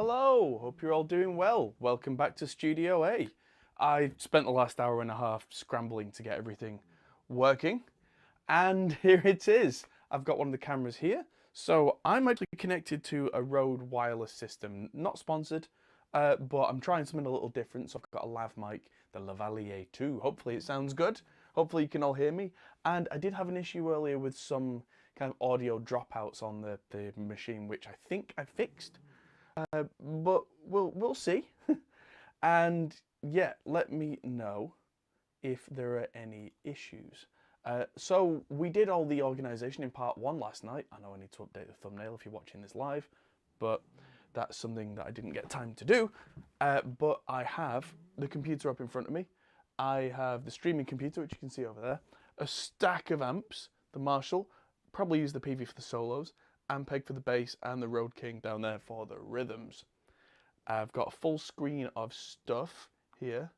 Hello, hope you're all doing well. Welcome back to Studio A. I spent the last hour and a half scrambling to get everything working, and here it is. I've got one of the cameras here. So I'm actually connected to a Rode wireless system, not sponsored, but I'm trying something a little different. So I've got a lav mic, the Lavalier 2. Hopefully it sounds good. Hopefully you can all hear me. And I did have an issue earlier with some kind of audio dropouts on the machine, which I think I fixed. But we'll see. And yeah, let me know if there are any issues. So we did all the organisation in part 1 last night. I know I need to update the thumbnail if you're watching this live, but that's something that I didn't get time to do. But I have the computer up in front of me. I have the streaming computer, which you can see over there, a stack of amps, the Marshall, probably use the PV for the solos, Ampeg for the bass, and the Road King down there for the rhythms. I've got a full screen of stuff here.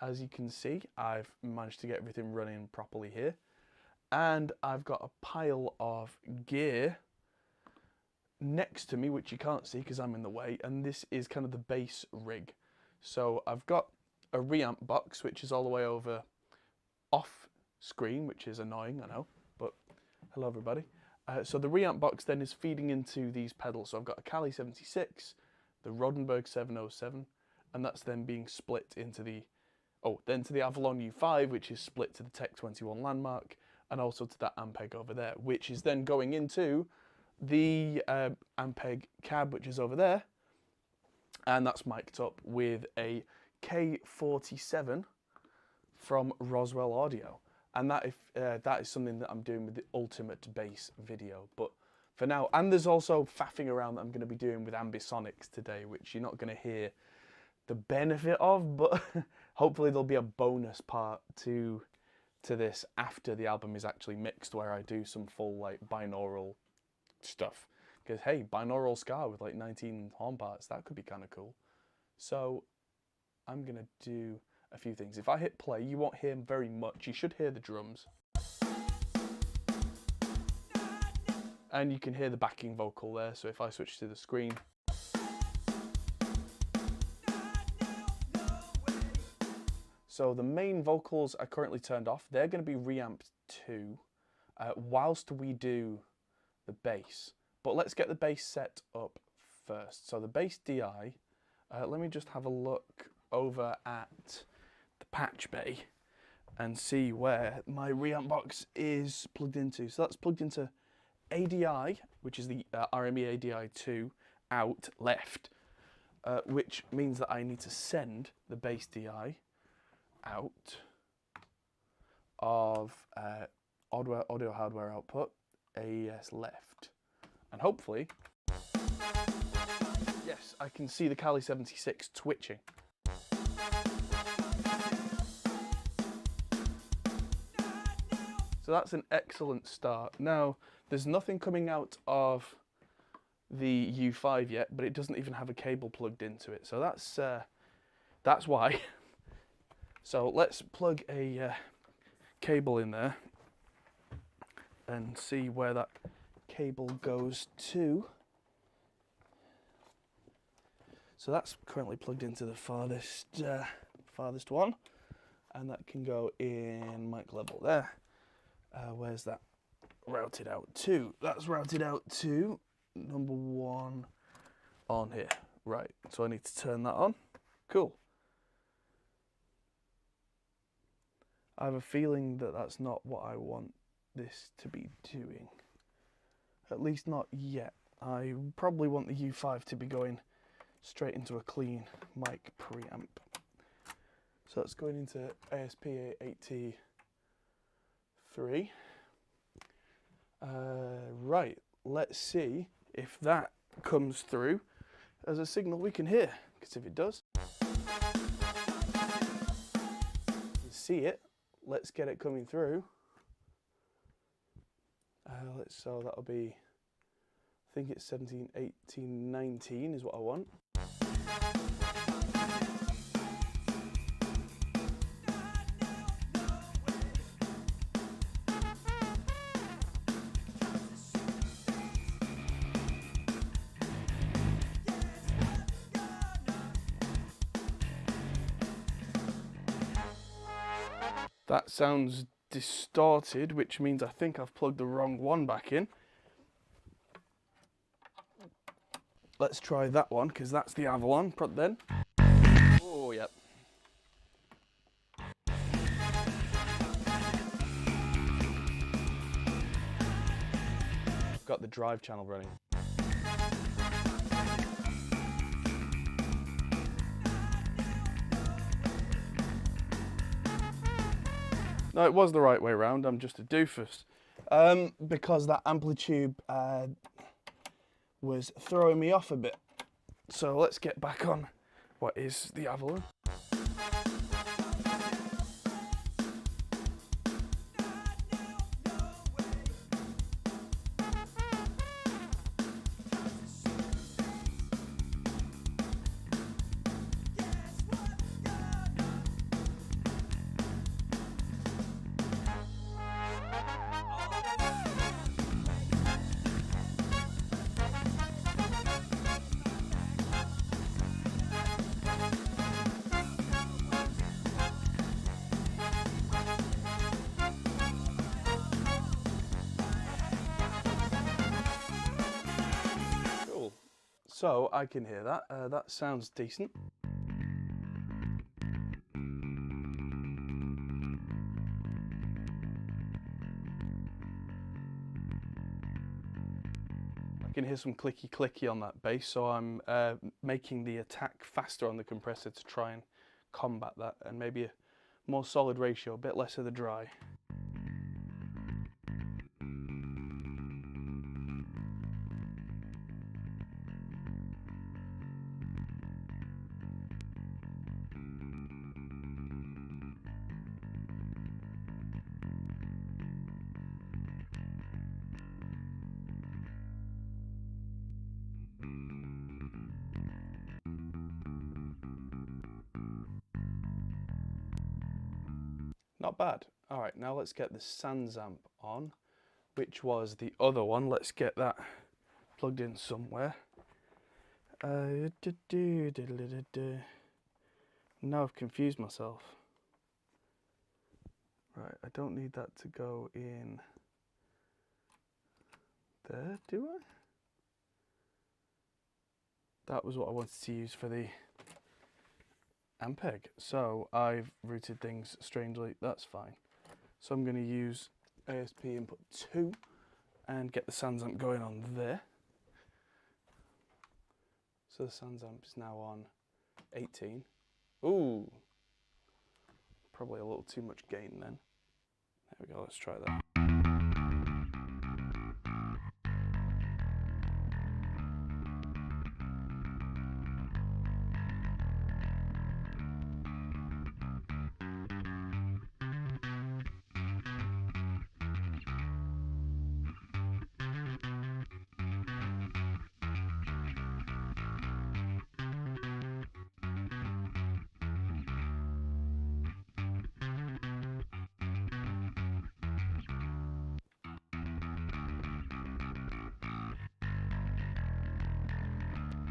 As you can see, I've managed to get everything running properly here. And I've got a pile of gear next to me, which you can't see because I'm in the way, and this is kind of the bass rig. So I've got a Reamp Box, which is all the way over off screen, which is annoying, I know, but hello everybody. So the Reamp Box then is feeding into these pedals. So I've got a Kali 76, the Rodenberg 707, and that's then being split into the, then to the Avalon U5, which is split to the Tech 21 Landmark, and also to that Ampeg over there, which is then going into the Ampeg cab, which is over there, and that's mic'd up with a K47 from Roswell Audio. And that is something that I'm doing with the ultimate bass video. But for now, and there's also faffing around that I'm going to be doing with Ambisonics today, which you're not going to hear the benefit of, but hopefully there'll be a bonus part to this after the album is actually mixed, where I do some full like binaural stuff. Because hey, binaural ska with like 19 horn parts, that could be kind of cool. So I'm going to do a few things. If I hit play, you won't hear very much. You should hear the drums. And you can hear the backing vocal there. So if I switch to the screen. So the main vocals are currently turned off. They're going to be reamped too, whilst we do the bass. But let's get the bass set up first. So the bass DI, let me just have a look over at the patch bay and see where my Reamp Box is plugged into. So that's plugged into ADI, which is the RME ADI 2 out left, which means that I need to send the bass DI out of audio hardware output AES left, and hopefully, yes, I can see the Kali 76 twitching. So that's an excellent start. Now, there's nothing coming out of the U5 yet, but it doesn't even have a cable plugged into it. So that's why. So let's plug a cable in there and see where that cable goes to. So that's currently plugged into the farthest one, and that can go in mic level there. Where's that routed out to? That's routed out to number 1 on here. Right, so I need to turn that on. Cool. I have a feeling that that's not what I want this to be doing. At least not yet. I probably want the U5 to be going straight into a clean mic preamp. So that's going into ASP880. Right, let's see if that comes through as a signal we can hear, because if it does, you see it. Let's get it coming through. So that'll be, I think it's 17, 18, 19 is what I want. That sounds distorted, which means I think I've plugged the wrong one back in. Let's try that one, because that's the Avalon. Then. Oh, yep. Got the drive channel running. No, it was the right way around. I'm just a doofus. Because that amplitude was throwing me off a bit. So let's get back on what is the Avalon. So I can hear that. That sounds decent. I can hear some clicky clicky on that bass, so I'm making the attack faster on the compressor to try and combat that, and maybe a more solid ratio, a bit less of the dry. Not bad. All right, now let's get the Sans amp on, which was the other one. Let's get that plugged in somewhere. Now I've confused myself. Right, I don't need that to go in there, do I? That was what I wanted to use for the Ampeg. So I've routed things strangely, that's fine. So I'm going to use ASP input 2 and get the Sans amp going on there. So the Sans amp is now on 18. Ooh, probably a little too much gain then. There we go, let's try that.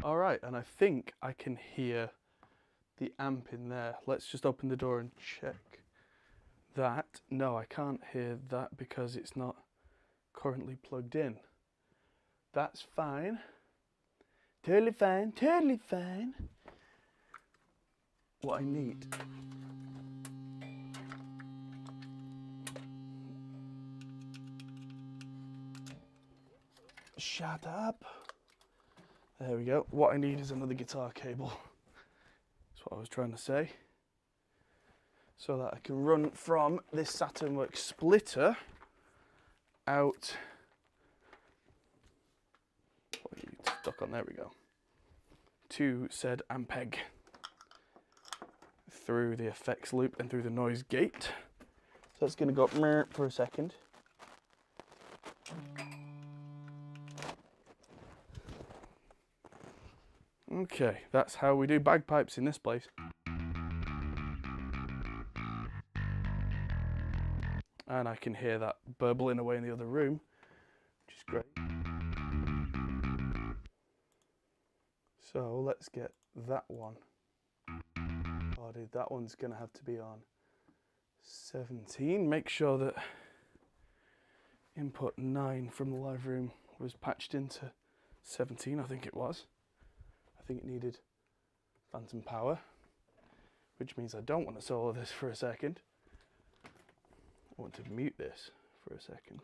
All right, and I think I can hear the amp in there. Let's just open the door and check that. No, I can't hear that because it's not currently plugged in. That's fine. Totally fine, totally fine. What I need. Shut up. There we go. What I need is another guitar cable. That's what I was trying to say. So that I can run from this SaturnWorks splitter out. What are you stuck on? There we go. To said Ampeg. Through the effects loop and through the noise gate. So it's going to go up for a second. Okay, that's how we do bagpipes in this place. And I can hear that burbling away in the other room, which is great. So let's get that one. Oh dude, that one's gonna have to be on 17. Make sure that input 9 from the live room was patched into 17, I think it was. I think it needed phantom power, which means I don't want to solo this for a second. I want to mute this for a second.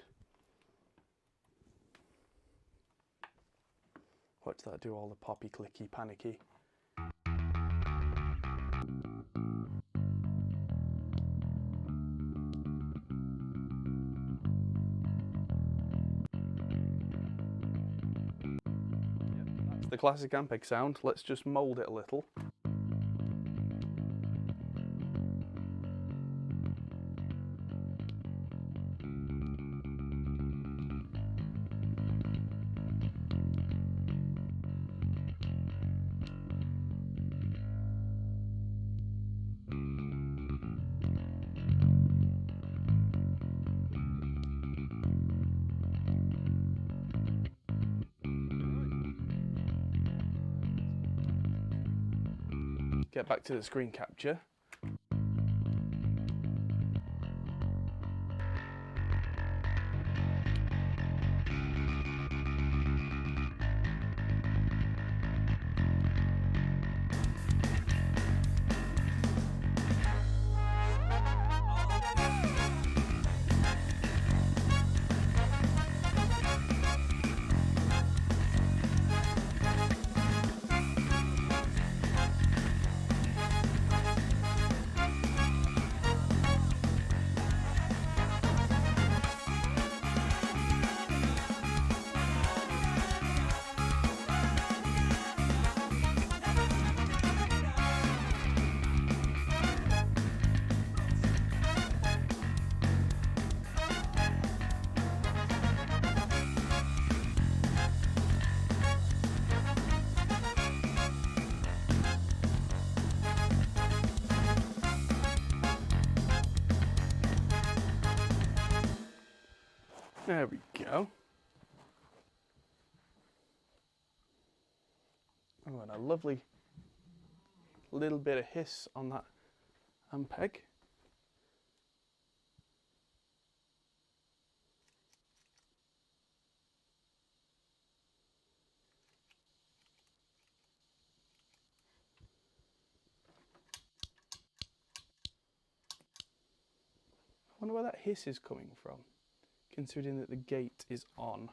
Watch that do all the poppy, clicky, panicky. That's the classic Ampeg sound. Let's just mould it a little. Get back to the screen capture. There we go. Oh, and a lovely little bit of hiss on that Ampeg. I wonder where that hiss is coming from, considering that the gate is on.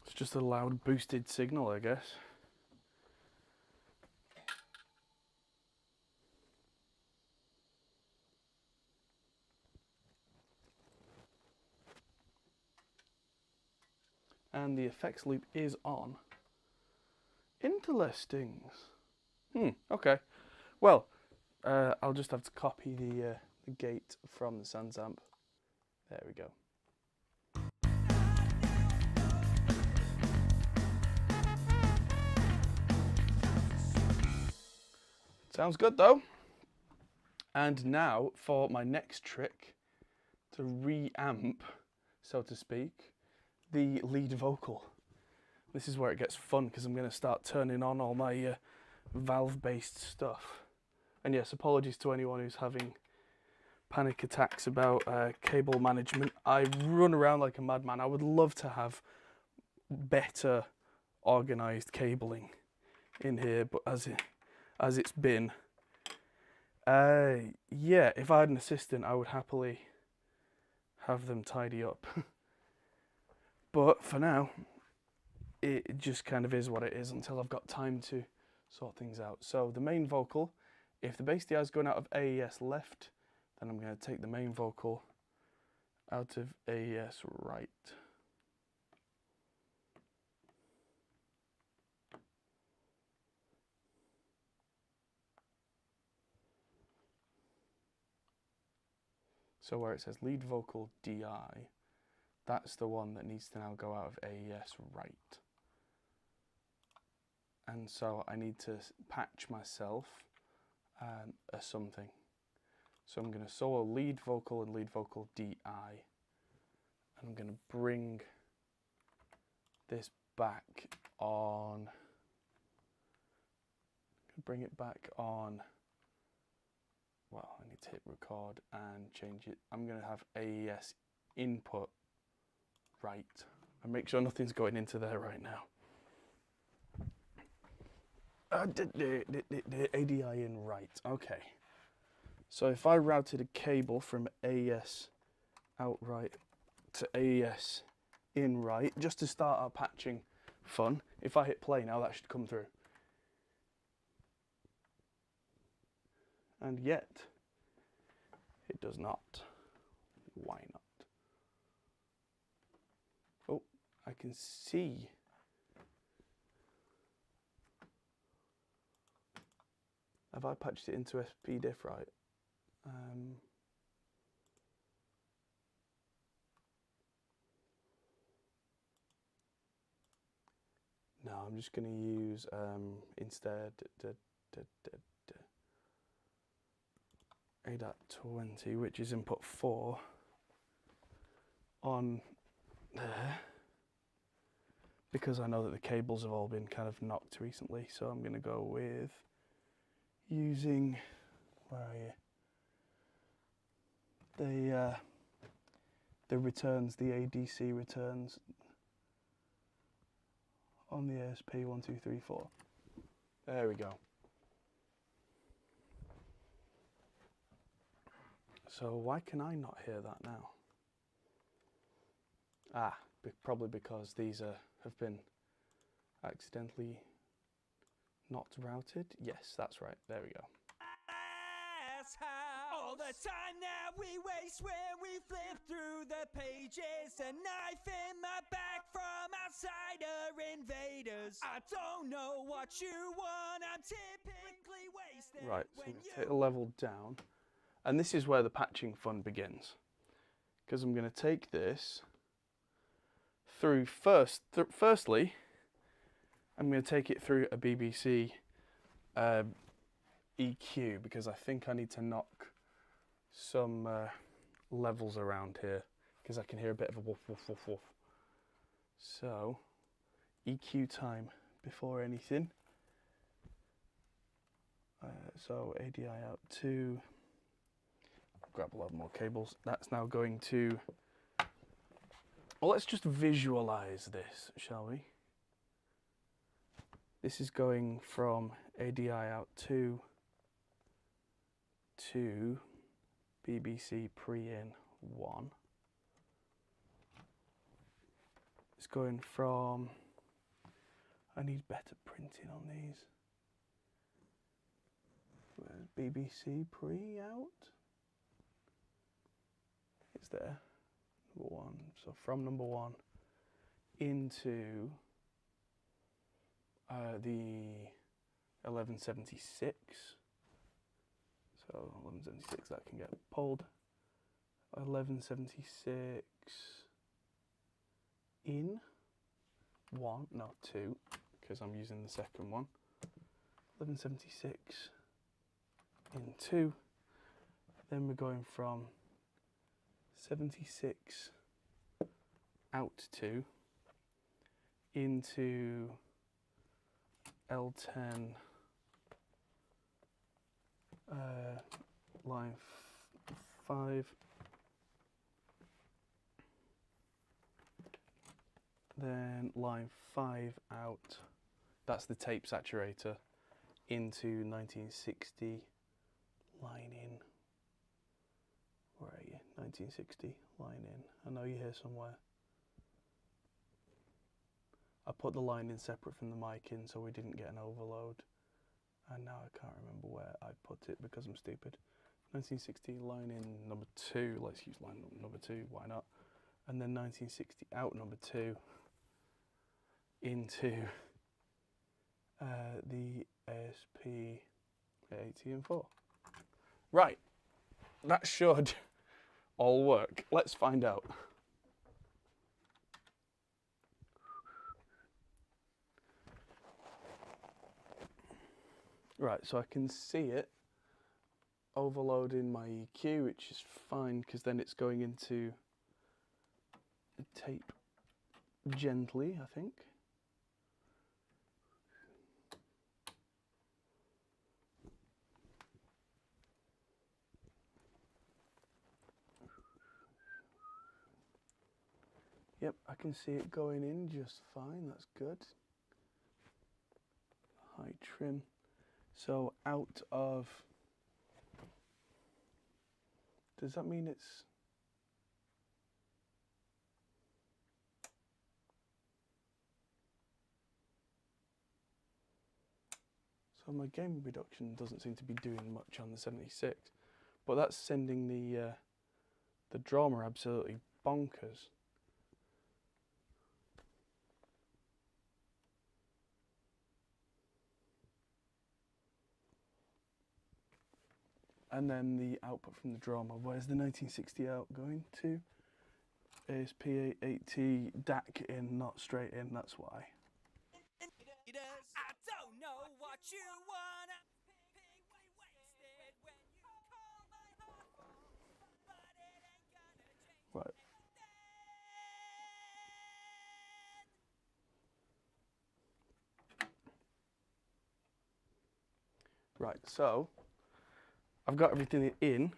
It's just a loud boosted signal, I guess. And the effects loop is on. Interesting. Okay. Well, I'll just have to copy the gate from the Sans amp. There we go. Sounds good though. And now for my next trick to re-amp, so to speak, the lead vocal. This is where it gets fun because I'm going to start turning on all my valve-based stuff. And yes, apologies to anyone who's having panic attacks about cable management. I run around like a madman. I would love to have better organized cabling in here, but as it's been, yeah, if I had an assistant, I would happily have them tidy up. But for now, it just kind of is what it is until I've got time to sort things out. So the main vocal, if the bass DI is going out of AES left, then I'm going to take the main vocal out of AES right. So where it says lead vocal DI, that's the one that needs to now go out of AES right. And so I need to patch myself a something. So I'm going to solo lead vocal and lead vocal DI. And I'm going to bring this back on. Bring it back on. Well, I need to hit record and change it. I'm going to have AES input right. And make sure nothing's going into there right now. ADI in right. Okay. So if I routed a cable from AES out right to AES in right, just to start our patching fun, if I hit play now, that should come through. And yet, it does not. Why not? Oh, I can see. Have I patched it into SPDIF right? No, I'm just going to use instead A.20, which is input 4 on there, because I know that the cables have all been kind of knocked recently. So I'm going to go with using, where are you? The returns, the ADC returns on the ASP1234. There we go. So why can I not hear that now? Probably because these have been accidentally not routed. Yes, that's right. There we go. All the time that we waste when we flip through the pages, a knife in my back from outsider invaders. I don't know what you want, I'm typically wasted. Right, so I'm going to take the level down, and this is where the patching fun begins, because I'm going to take this through firstly, I'm going to take it through a BBC EQ, because I think I need to knock some levels around here, because I can hear a bit of a woof, woof, woof, woof. So, EQ time before anything. So ADI out 2, grab a lot more cables. That's now going to, well, let's just visualize this, shall we? This is going from ADI out 2 to BBC pre-in 1. It's going from, I need better printing on these. Where's BBC pre-out? It's there, number 1. So from number 1 into the 1176. So 1176, that can get pulled. 1176 in 1, no 2, because I'm using the second one. 1176 in 2. Then we're going from 76 out 2 into L10 line 5, then line 5 out, that's the tape saturator, into 1960 line in. Where are you? 1960 line in. I know you're here somewhere. I put the line in separate from the mic in so we didn't get an overload. And now I can't remember where I put it because I'm stupid. 1960 line in number 2, let's use line number 2, why not? And then 1960 out number 2 into the ASP 18-4. Right, that should all work. Let's find out. Right, so I can see it overloading my EQ, which is fine because then it's going into the tape gently, I think. Yep, I can see it going in just fine, that's good. High trim. So out of, does that mean it's, so my gain reduction doesn't seem to be doing much on the 76, but that's sending the drama absolutely bonkers. And then the output from the drama, where's the 1960 out going to? Is P80 DAC in, not straight in, that's why. I don't know what you want. Right. Right, so I've got everything in.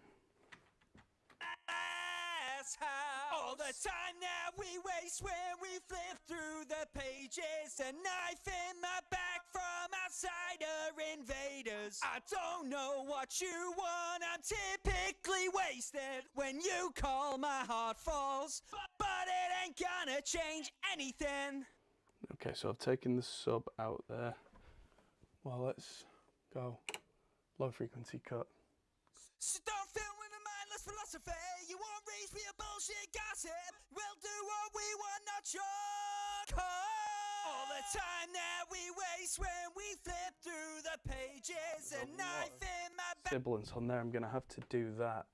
All the time that we waste when we flip through the pages, a knife in my back from outsider invaders. I don't know what you want, I'm typically wasted when you call my heart falls, but it ain't gonna change anything. Okay, so I've taken the sub out there. Well, let's go low frequency cut. So don't fill with a mindless philosophy. You won't reach for your bullshit gossip. We'll do what we want, not your call. All the time that we waste when we flip through the pages, a knife in my back. Sibilance on there, I'm going to have to do that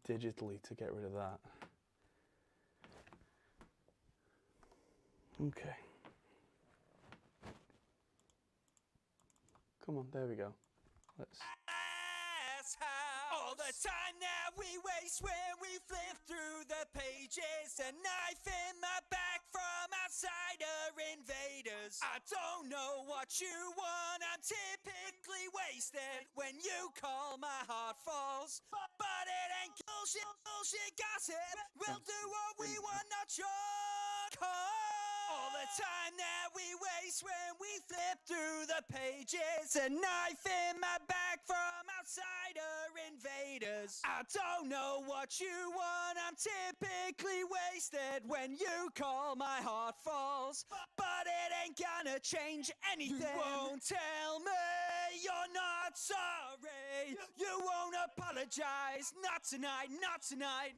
digitally to get rid of that. Okay. Come on, there we go. Let's. All the time that we waste when we flip through the pages, a knife in my back from outsider invaders. I don't know what you want, I'm typically wasted when you call my heart falls, but it ain't bullshit gossip. We'll do what we want, not your call. All the time that we waste when we flip through the pages, a knife in my back from outsider invaders. I don't know what you want, I'm typically wasted when you call my heart falls, but it ain't gonna change anything. You won't tell me you're not sorry, you won't apologize, not tonight, not tonight.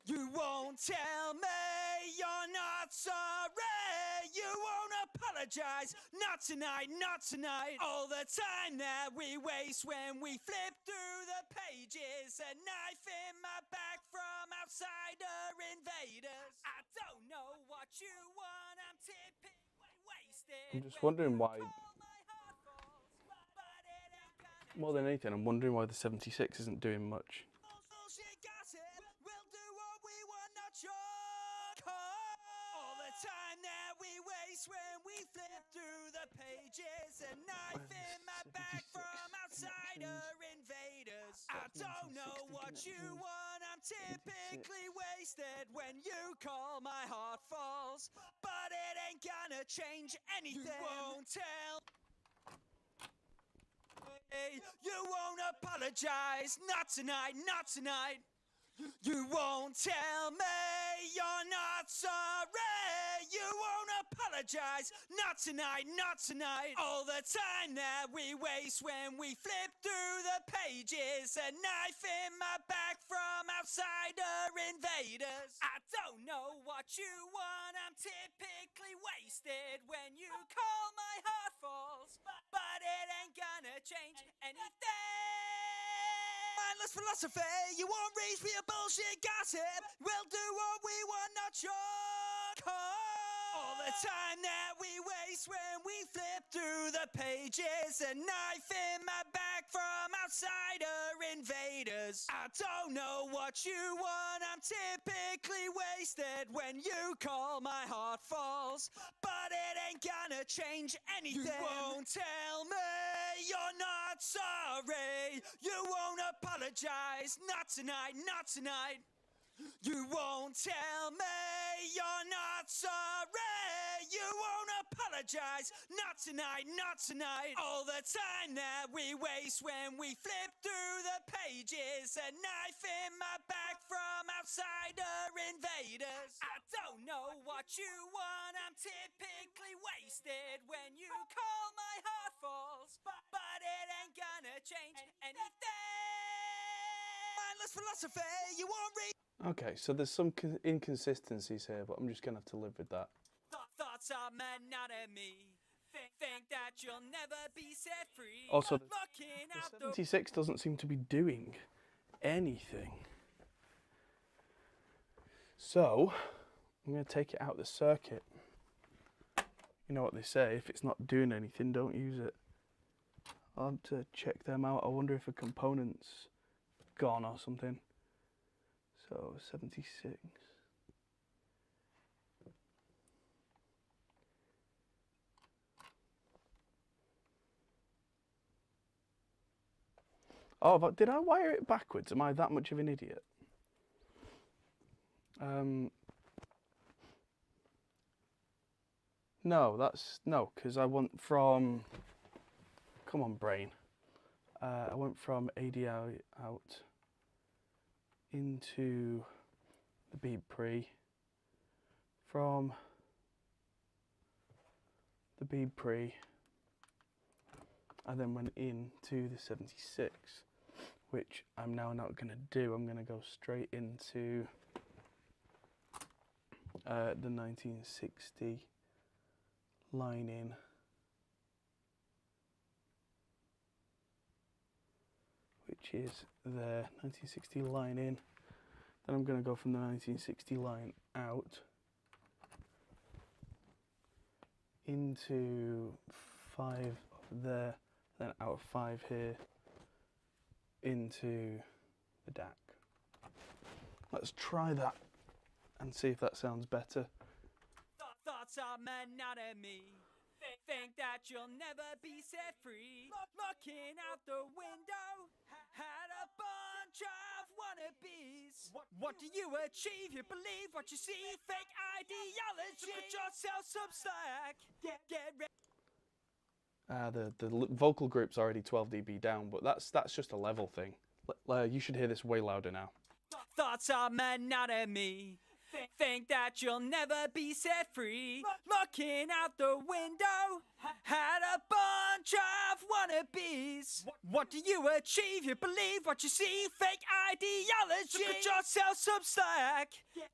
You won't tell me you're not sorry, you won't apologize, not tonight, not tonight. All the time that we waste when we flip through the pages, a knife in my back from outsider invaders. I don't know what you want, I'm typically wasted. I'm just wondering why, more than anything, I'm wondering why the 76 isn't doing much. All the time that we waste when we flip through the pages, a knife in my back from outsider invaders. I don't know what you want, I'm typically wasted when you call my heart falls, but it ain't gonna change anything. You won't tell me, you won't apologize, not tonight, not tonight. You won't tell me you're not sorry, you won't apologize, not tonight, not tonight. All the time that we waste when we flip through the pages, a knife in my back from outsider invaders. I don't know what you want, I'm typically wasted when you call my heart falls, but it ain't gonna change anything. Mindless philosophy, you won't reach for your bullshit gossip. We'll do what we want, not your call. All the time that we waste when we flip through the pages. A knife in my back from outsider invaders. I don't know what you want, I'm typically wasted when you call my heart falls. But it ain't gonna change anything. You won't tell me you're not sorry. You won't apologize, not tonight, not tonight. You won't tell me you're not sorry. You won't apologize, not tonight, not tonight. All the time that we waste when we flip through the pages. A knife in my back from outsider invaders. I don't know what you want, I'm typically wasted when you call my heart falls. But it ain't gonna change anything. Mindless philosophy, you won't read. Okay, so there's some inconsistencies here, but I'm just gonna have to live with that. Thoughts are meant not at me. Think that you'll never be set free. Also, the Looking out the 76 doesn't seem to be doing anything. So, I'm gonna take it out the circuit. You know what they say, if it's not doing anything, don't use it. I'll have to check them out. I wonder if a component's gone or something. So 76. Oh, but did I wire it backwards? Am I that much of an idiot? No, because I went from, come on brain. I went from ADI out into the beat pre, from the beat pre, I then went into the 76, which I'm now not going to do. I'm going to go straight into the 1960 line in, which is the 1960 line in. Then I'm going to go from the 1960 line out into 5 there, then out of 5 here into the DAC. Let's try that and see if that sounds better. thoughts are meant not at me. Think that you'll never be set free. Looking out the window, had a bunch of wannabes. What do you achieve? You believe what you see. Fake ideology. Put yourself some slack. Get ready. The vocal group's already 12 dB down, but that's just a level thing. You should hear this way louder now. Thoughts are meant not at me. Think that you'll never be set free. Looking out the window, had a bunch of wannabes. What do you achieve? You believe what you see. Fake ideology. So put yourself some slack.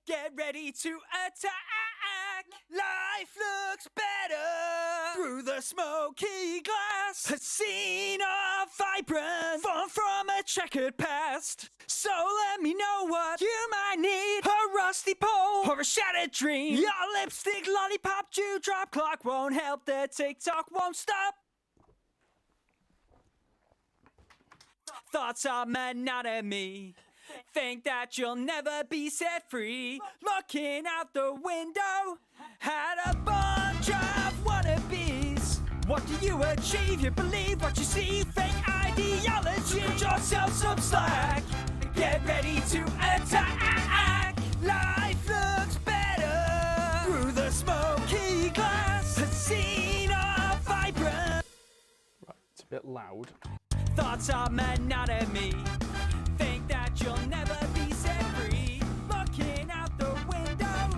Get ready to attack. Life looks better through the smoky glass. A scene of vibrance formed from a checkered past. So let me know what you might need. A rusty pole or a shattered dream. Your lipstick, lollipop, dewdrop clock won't help. The TikTok won't stop. Thoughts are meant not at me. Think that you'll never be set free. Looking out the window, had a bunch of wannabes. What do you achieve? You believe what you see. Fake ideology. Put yourself some slack. Get ready to attack. Life looks better through the smoky glass. A scene of vibrance. Right, it's a bit loud. Thoughts are meant not at me. Think that you'll never be set free. Looking out the window,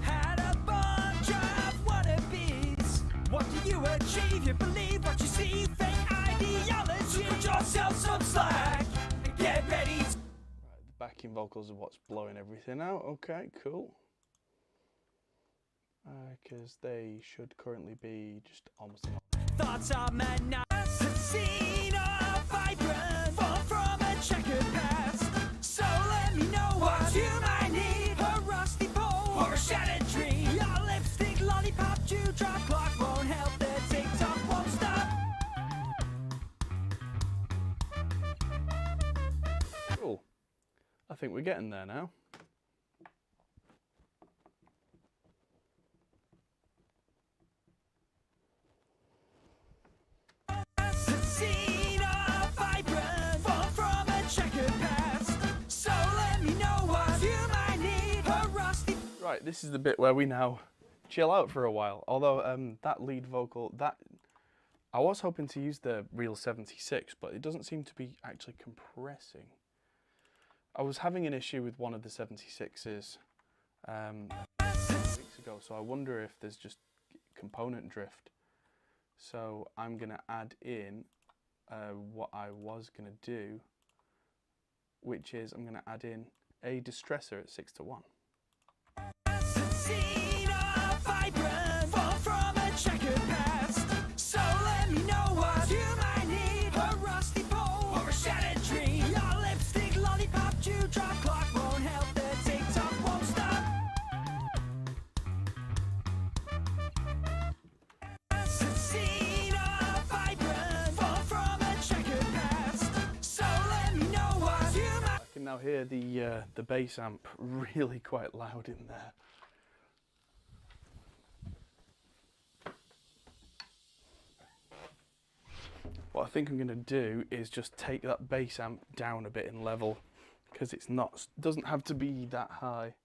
had a bunch of wannabes. What do you achieve? You believe what you see. Fake ideology. Put yourself some slack. Get ready. Right, the backing vocals are what's blowing everything out. Okay, cool. Because they should currently be just almost. Thoughts are meant not. Scene of vibrance formed from a checkered past. So let me know what you might need. A rusty pole or a shattered dream. Your lipstick, lollipop. think we're getting there now. Right, this is the bit where we now chill out for a while. Although that lead vocal, I was hoping to use the real 76, but it doesn't seem to be actually compressing. I was having an issue with one of the 76s weeks ago, so I wonder if there's just component drift. So I'm going to add in what I was going to do, which is I'm going to add in a distressor at 6 to 1. I can now hear the bass amp really quite loud in there. What I think I'm going to do is just take that bass amp down a bit in level, because doesn't have to be that high,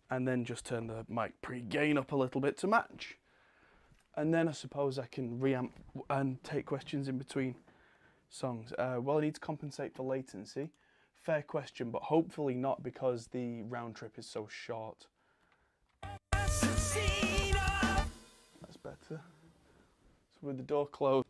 and then just turn the mic pre-gain up a little bit to match. And then I suppose I can reamp and take questions in between songs. Well, I need to compensate for latency. Fair question, but hopefully not, because the round trip is so short. That's better. So with the door closed.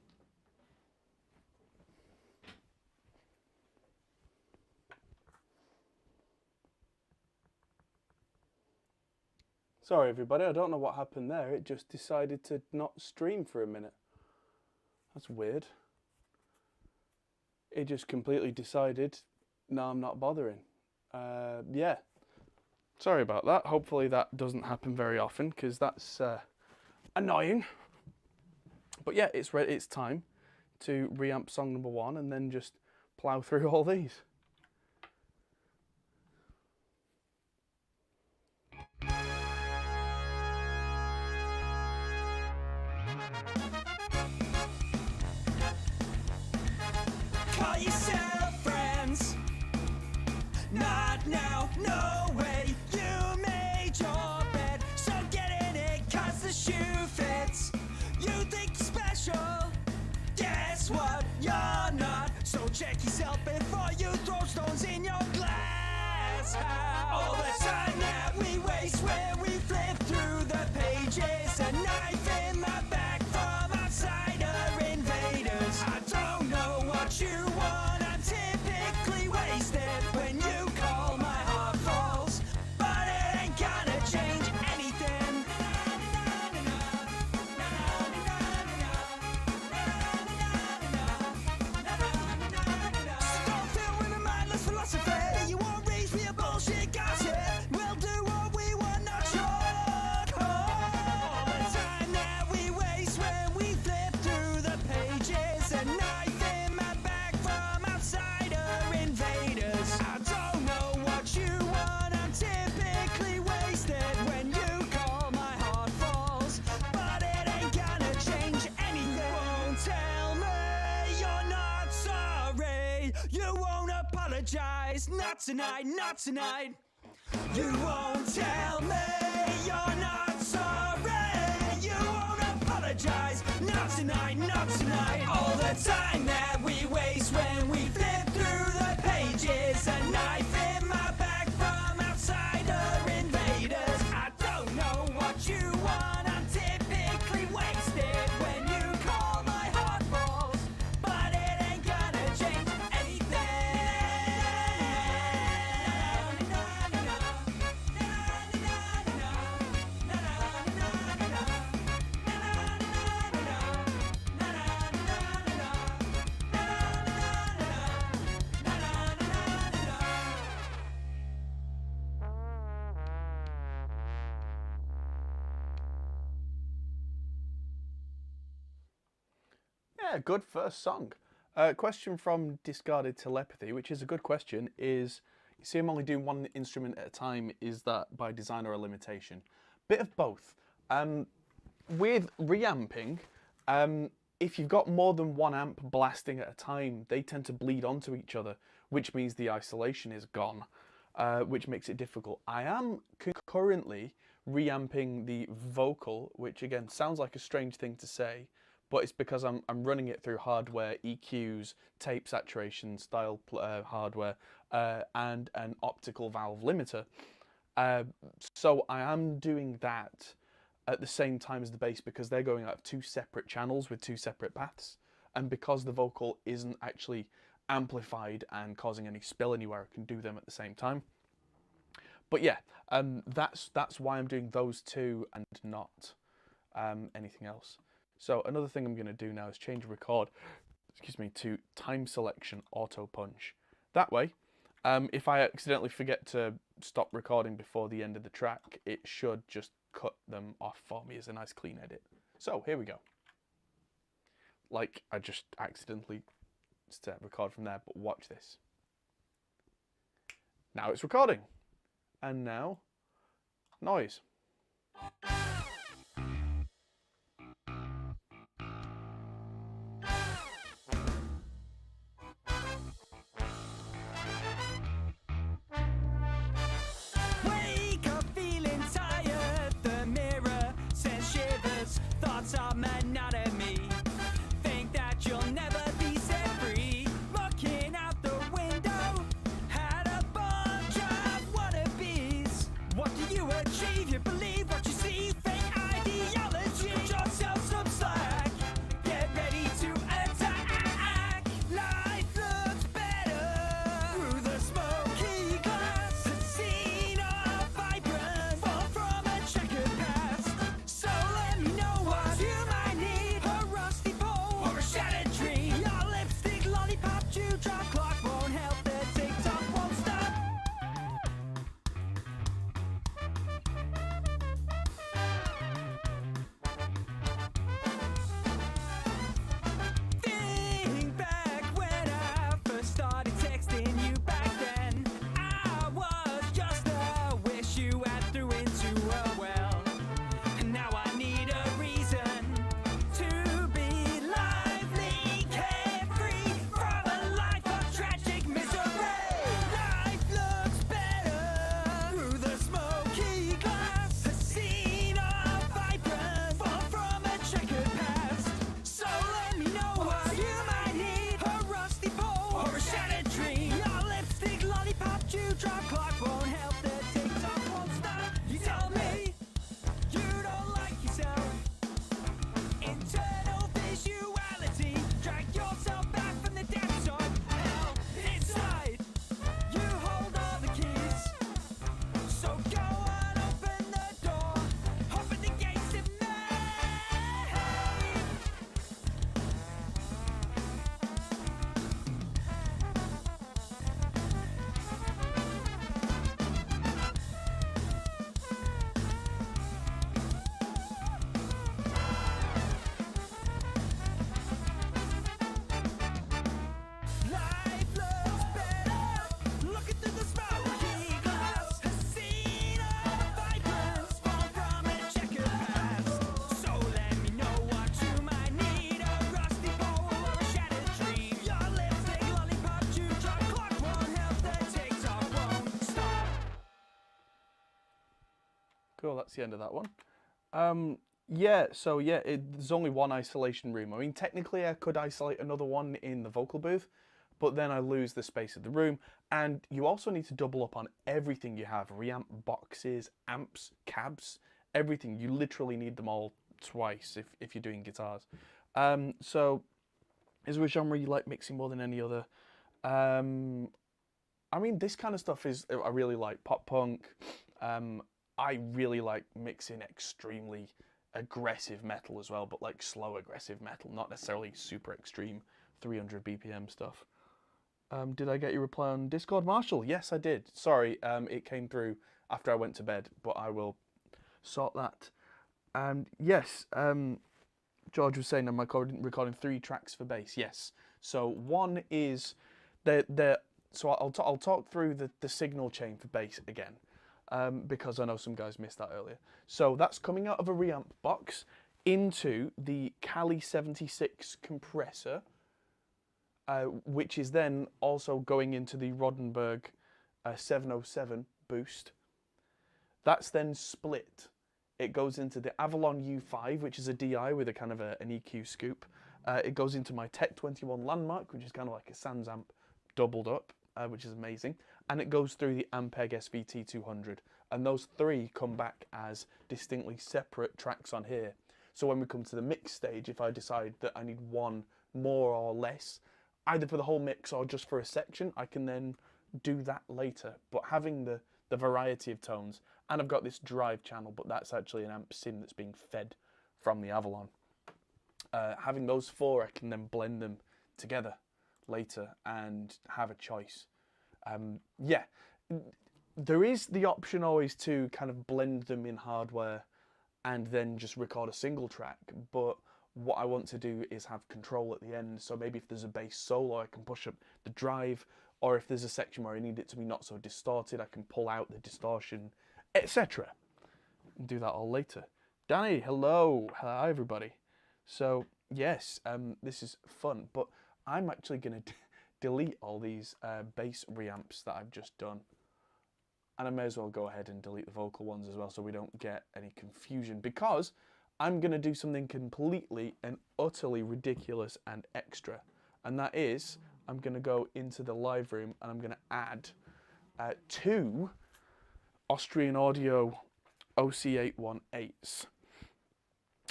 Sorry everybody, I don't know what happened there. It just decided to not stream for a minute. That's weird. It just completely decided, no, I'm not bothering. Yeah, sorry about that. Hopefully that doesn't happen very often, because that's annoying. But yeah, it's time to reamp song number 1 and then just plow through all these. Call yourself friends. Not now, no way. You made your bed, so get in it, cause the shoe fits. You think you're special, guess what? You're not. So check yourself before you throw stones in your glass house. All the time that we waste when we flip through the pages, a knife in my back from outsider invaders. I don't know what you want, I'm typically wasted when you call my heart falls, but it ain't gonna change anything. So don't fill with a mindless philosophy, you won't reach me a bullshit gossip. We'll do what we want, not your call. All the time that we waste when we flip through the pages, a knife in my back from outsider invaders. I don't know what you want, I'm typically wasted when you call my heart falls, but it ain't gonna change anything. You won't tell me you're not sorry, you won't apologize, not tonight, not tonight. You won't tell me you're not sorry, you won't apologize, not tonight, not tonight. All the time that we waste when we flip through the pages, a knife in my back from outsider invaders. I don't know what you want, I'm typically wasted when you call my heart falls, but it ain't gonna change anything. Yeah, good first song. Question from Discarded Telepathy, which is a good question, is you see I'm only doing one instrument at a time, is that by design or a limitation? Bit of both. With reamping, if you've got more than one amp blasting at a time, they tend to bleed onto each other, which means the isolation is gone, which makes it difficult. I am currently reamping the vocal, which again sounds like a strange thing to say, but it's because I'm running it through hardware, EQs, tape saturation style hardware, and an optical valve limiter. So I am doing that at the same time as the bass because they're going out of two separate channels with two separate paths, and because the vocal isn't actually amplified and causing any spill anywhere, I can do them at the same time. But yeah, that's why I'm doing those two and not anything else. So another thing I'm going to do now is change record, excuse me, to time selection auto punch. That way, if I accidentally forget to stop recording before the end of the track, it should just cut them off for me as a nice clean edit. So here we go. Like I just accidentally set record from there, but watch this. Now it's recording. And now, noise. Wake up feeling tired, the mirror sends shivers, thoughts are monotony. Think that you'll never be set free, looking out the window, had a bunch of wannabes. What do you achieve? You believe what you see, fake ideology, cut yourself some slack, get ready to attack. Life looks better through the smoky glass, the scene of vibrance, fall from a checkered past. So let me know what you might need, a rusty pole or a shattered dream. Your lipstick, lollipop, dewdrop clock won't help, the tick-tock won't stop. Think back when I first started texting you back then. I was just a wish you had threw into a well. And now I need a reason to be lively, carefree from a life of tragic misery. Life looks better through the smoky glass, a scene of vibrance, fall from a checkered past. So let me know what you might need, a rusty pole or a shattered dream. Your lipstick, lollipop, dewdrop clock won't help, the tick-tock won't stop. You tell me you don't like yourself, internal visuality, drag yourself back from the depths of hell. Inside you hold all the keys, so go on, open the door, open the gates of mayhem. Life looks better, looking through the smoky glass, a scene of vibrance, fall from a checkered past. So let me know what you might need, a rusty pole or a shattered dream. Your lipstick, lollipop, dewdrop clock won't help, the tick-tock won't stop. Cool, that's the end of that one. Yeah, so yeah, there's only one isolation room. I mean, technically I could isolate another one in the vocal booth, but then I lose the space of the room. And you also need to double up on everything you have. Reamp boxes, amps, cabs, everything. You literally need them all twice if you're doing guitars. So, is there a genre you like mixing more than any other? I mean, this kind of stuff is, I really like pop punk. I really like mixing extremely aggressive metal as well, but like slow aggressive metal, not necessarily super extreme 300 BPM stuff. Did I get your reply on Discord, Marshall? Yes, I did. Sorry, it came through after I went to bed, but I will sort that. And yes, George was saying I'm recording 3 tracks for bass. Yes. So one is they're so I'll talk through the signal chain for bass again, because I know some guys missed that earlier. So that's coming out of a Reamp box into the Cali 76 compressor, which is then also going into the Rodenberg 707 boost. That's then split. It goes into the Avalon U5, which is a DI with a kind of an EQ scoop. It goes into my Tech 21 Landmark, which is kind of like a Sans amp doubled up, which is amazing. And it goes through the Ampeg SVT200. And those three come back as distinctly separate tracks on here. So when we come to the mix stage, if I decide that I need one more or less, either for the whole mix or just for a section, I can then do that later. But having the variety of tones, and I've got this drive channel, but that's actually an amp sim that's being fed from the Avalon. Having those four, I can then blend them together later and have a choice. Yeah, there is the option always to kind of blend them in hardware and then just record a single track, but what I want to do is have control at the end. So maybe if there's a bass solo, I can push up the drive, or if there's a section where I need it to be not so distorted, I can pull out the distortion, etc. Do that all later. Danny, hello. Hi, everybody. So, yes, this is fun, but I'm actually going to delete all these bass reamps that I've just done. And I may as well go ahead and delete the vocal ones as well so we don't get any confusion, because I'm going to do something completely and utterly ridiculous and extra. And that is, I'm going to go into the live room and I'm going to add two Austrian Audio OC818s.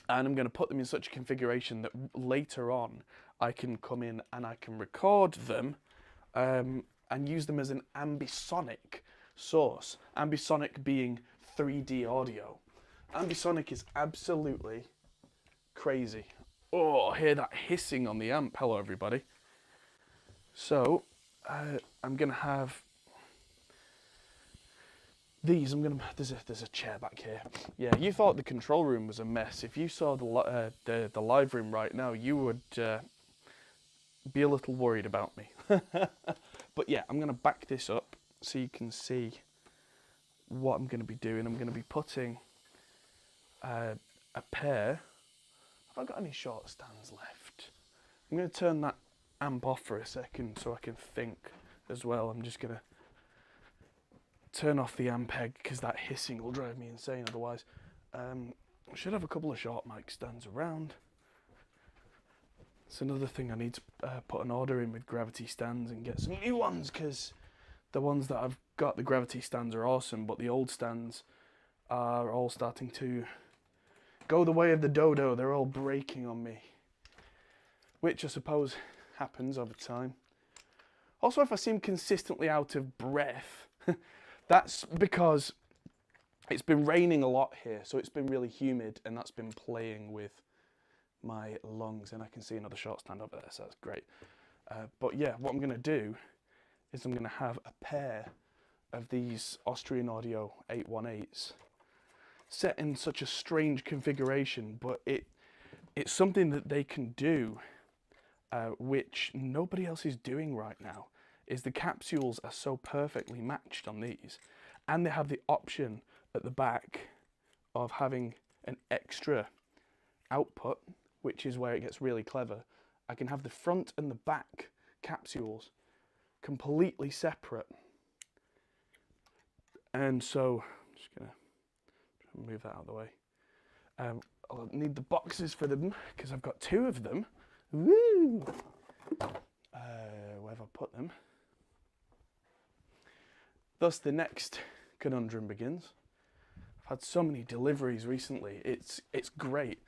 And I'm going to put them in such a configuration that later on I can come in and I can record them and use them as an ambisonic source. Ambisonic being 3D audio. Ambisonic is absolutely crazy. Oh, hear that hissing on the amp. Hello, everybody. So, I'm going to have these. There's a chair back here. Yeah, you thought the control room was a mess. If you saw the live room right now, you would be a little worried about me. But yeah, I'm going to back this up so you can see what I'm going to be doing. I'm going to be putting a pair. Have I got any short stands left? I'm going to turn that amp off for a second so I can think as well. I'm just going to turn off the Ampeg because that hissing will drive me insane otherwise. I should have a couple of short mic stands around. It's another thing, I need to put an order in with gravity stands and get some new ones, because the ones that I've got, the gravity stands are awesome, but the old stands are all starting to go the way of the dodo. They're all breaking on me, which I suppose happens over time. Also, if I seem consistently out of breath, that's because it's been raining a lot here, so it's been really humid, and that's been playing with my lungs. And I can see another short stand over there, so that's great. But yeah, what I'm going to do is I'm going to have a pair of these Austrian Audio 818s set in such a strange configuration, but it's something that they can do, which nobody else is doing right now, is the capsules are so perfectly matched on these, and they have the option at the back of having an extra output, which is where it gets really clever. I can have the front and the back capsules completely separate. And so, I'm just going to move that out of the way. I'll need the boxes for them, because I've got two of them. Woo! Where have I put them? Thus, the next conundrum begins. I've had so many deliveries recently. It's great.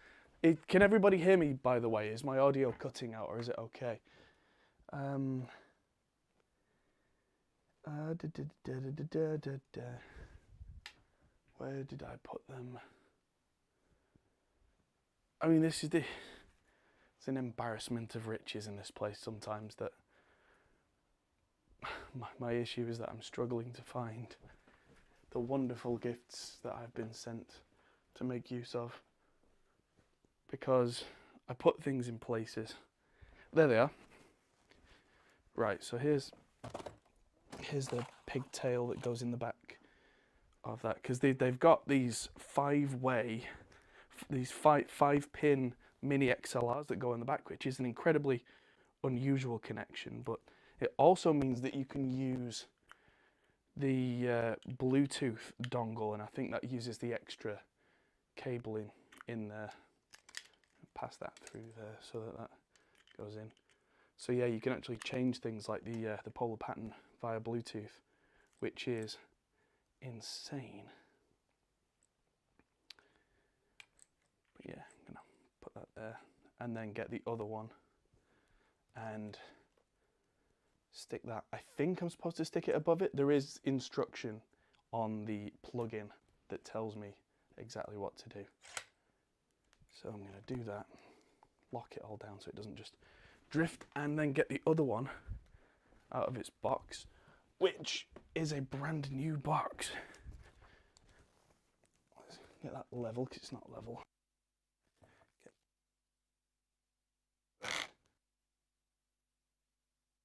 Can everybody hear me, by the way? Is my audio cutting out, or is it okay? Where did I put them? I mean, it's an embarrassment of riches in this place sometimes, that my issue is that I'm struggling to find the wonderful gifts that I've been sent to make use of, because I put things in places. There they are. Right, so here's here's the pigtail that goes in the back of that, because they've got these five pin mini XLRs that go in the back, which is an incredibly unusual connection, but it also means that you can use the Bluetooth dongle, and I think that uses the extra cabling in there. Pass that through there so that goes in. So yeah, you can actually change things like the polar pattern via Bluetooth, which is insane. But yeah, I'm gonna put that there and then get the other one and stick that. I think I'm supposed to stick it above it. There is instruction on the plugin that tells me exactly what to do. So I'm going to do that, lock it all down so it doesn't just drift, and then get the other one out of its box, which is a brand new box. Let's get that level because it's not level.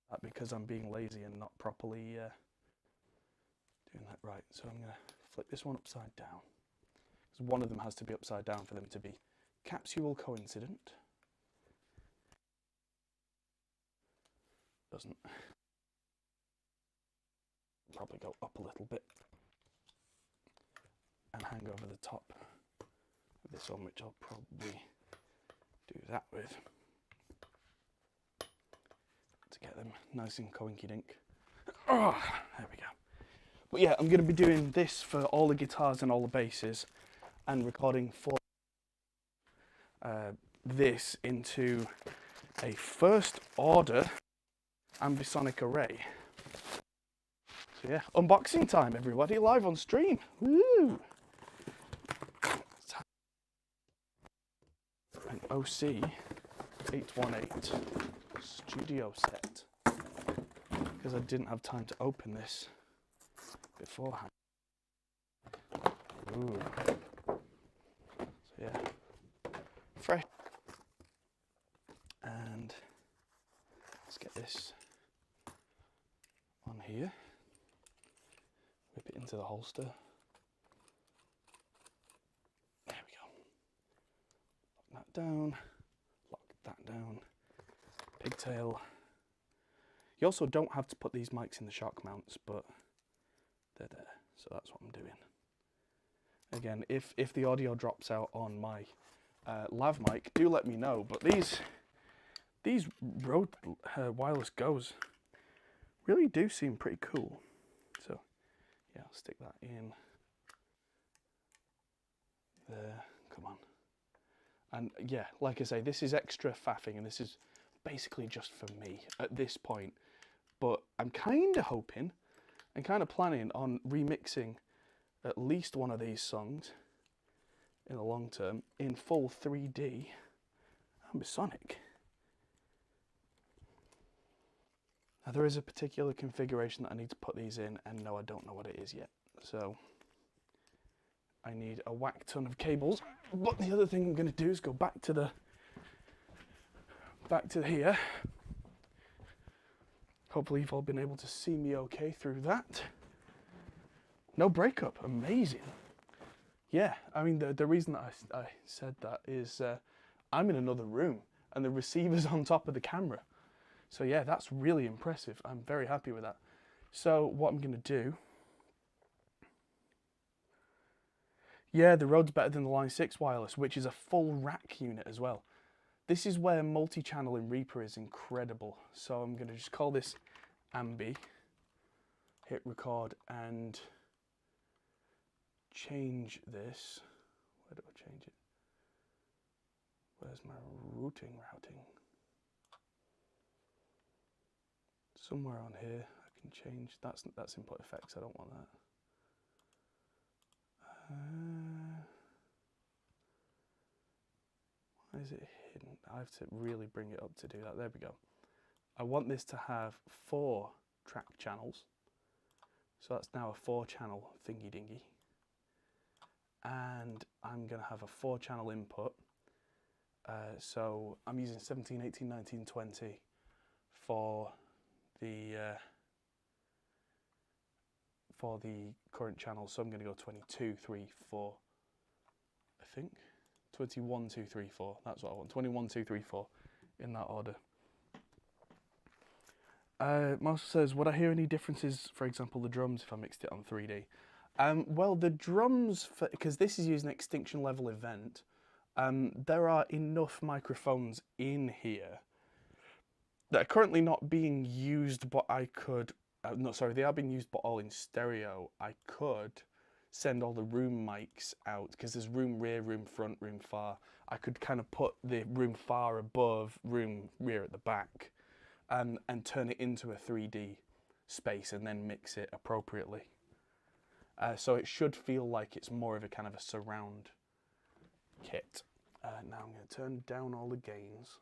That because I'm being lazy and not properly doing that right. So I'm going to flip this one upside down, because one of them has to be upside down for them to be capsule coincident. Doesn't. Probably go up a little bit and hang over the top of this one, which I'll probably do that with to get them nice and coinky dink. Oh, there we go. But yeah, I'm going to be doing this for all the guitars and all the basses, and recording for this into a first order Ambisonic array. So yeah, unboxing time everybody, live on stream. Woo! An OC 818 studio set, because I didn't have time to open this beforehand. Ooh. So yeah, fresh. And let's get this on here. Whip it into the holster. There we go. Lock that down. Lock that down. Pigtail. You also don't have to put these mics in the shock mounts, but they're there. So that's what I'm doing. Again, if the audio drops out on my lav mic, do let me know. But these Rode wireless Go's really do seem pretty cool. So yeah, I'll stick that in there. Come on. And yeah, like I say, this is extra faffing, and this is basically just for me at this point. But I'm kind of hoping and kind of planning on remixing at least one of these songs in the long term in full 3D Ambisonic. Now there is a particular configuration that I need to put these in, and no, I don't know what it is yet. So I need a whack ton of cables. But the other thing I'm going to do is go back to here. Hopefully you've all been able to see me okay through that. No breakup, amazing. Yeah, I mean, the reason that I said that is I'm in another room and the receiver's on top of the camera. So yeah, that's really impressive. I'm very happy with that. So what I'm going to do, yeah, the Rode's better than the Line 6 wireless, which is a full rack unit as well. This is where multi-channel in Reaper is incredible. So I'm going to just call this Ambi, hit record, and change this. Where do I change it? Where's my routing? Somewhere on here I can change. That's input effects. I don't want that. Why is it hidden? I have to really bring it up to do that. There we go. I want this to have 4 track channels. So that's now a 4-channel thingy dingy. And I'm going to have a 4-channel input. So I'm using 17, 18, 19, 20 for the for the current channel, so I'm going to go 22, 3, 4, I think. 21, 2, 3, 4, that's what I want. 21, 2, 3, 4, in that order. Marcel says, would I hear any differences, for example, the drums if I mixed it on 3D? Well, the drums, because this is using Extinction Level Event, there are enough microphones in here that are currently not being used, but I could, no, sorry, they are being used, but all in stereo. I could send all the room mics out, because there's room rear, room front, room far. I could kind of put the room far above, room rear at the back, and turn it into a 3D space and then mix it appropriately. So it should feel like it's more of a kind of a surround kit. Now I'm going to turn down all the gains.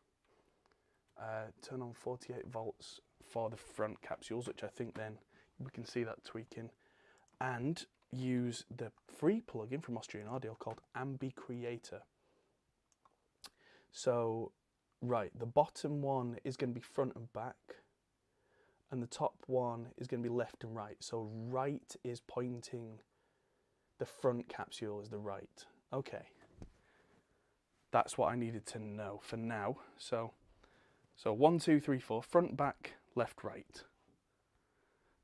Turn on 48 volts for the front capsules, which I think then we can see that tweaking. And use the free plugin from Austrian Audio called Ambi Creator. So, right, the bottom one is going to be front and back, and the top one is going to be left and right. So right is pointing, the front capsule is the right. Okay. That's what I needed to know for now. So 1, 2, 3, 4, front, back, left, right.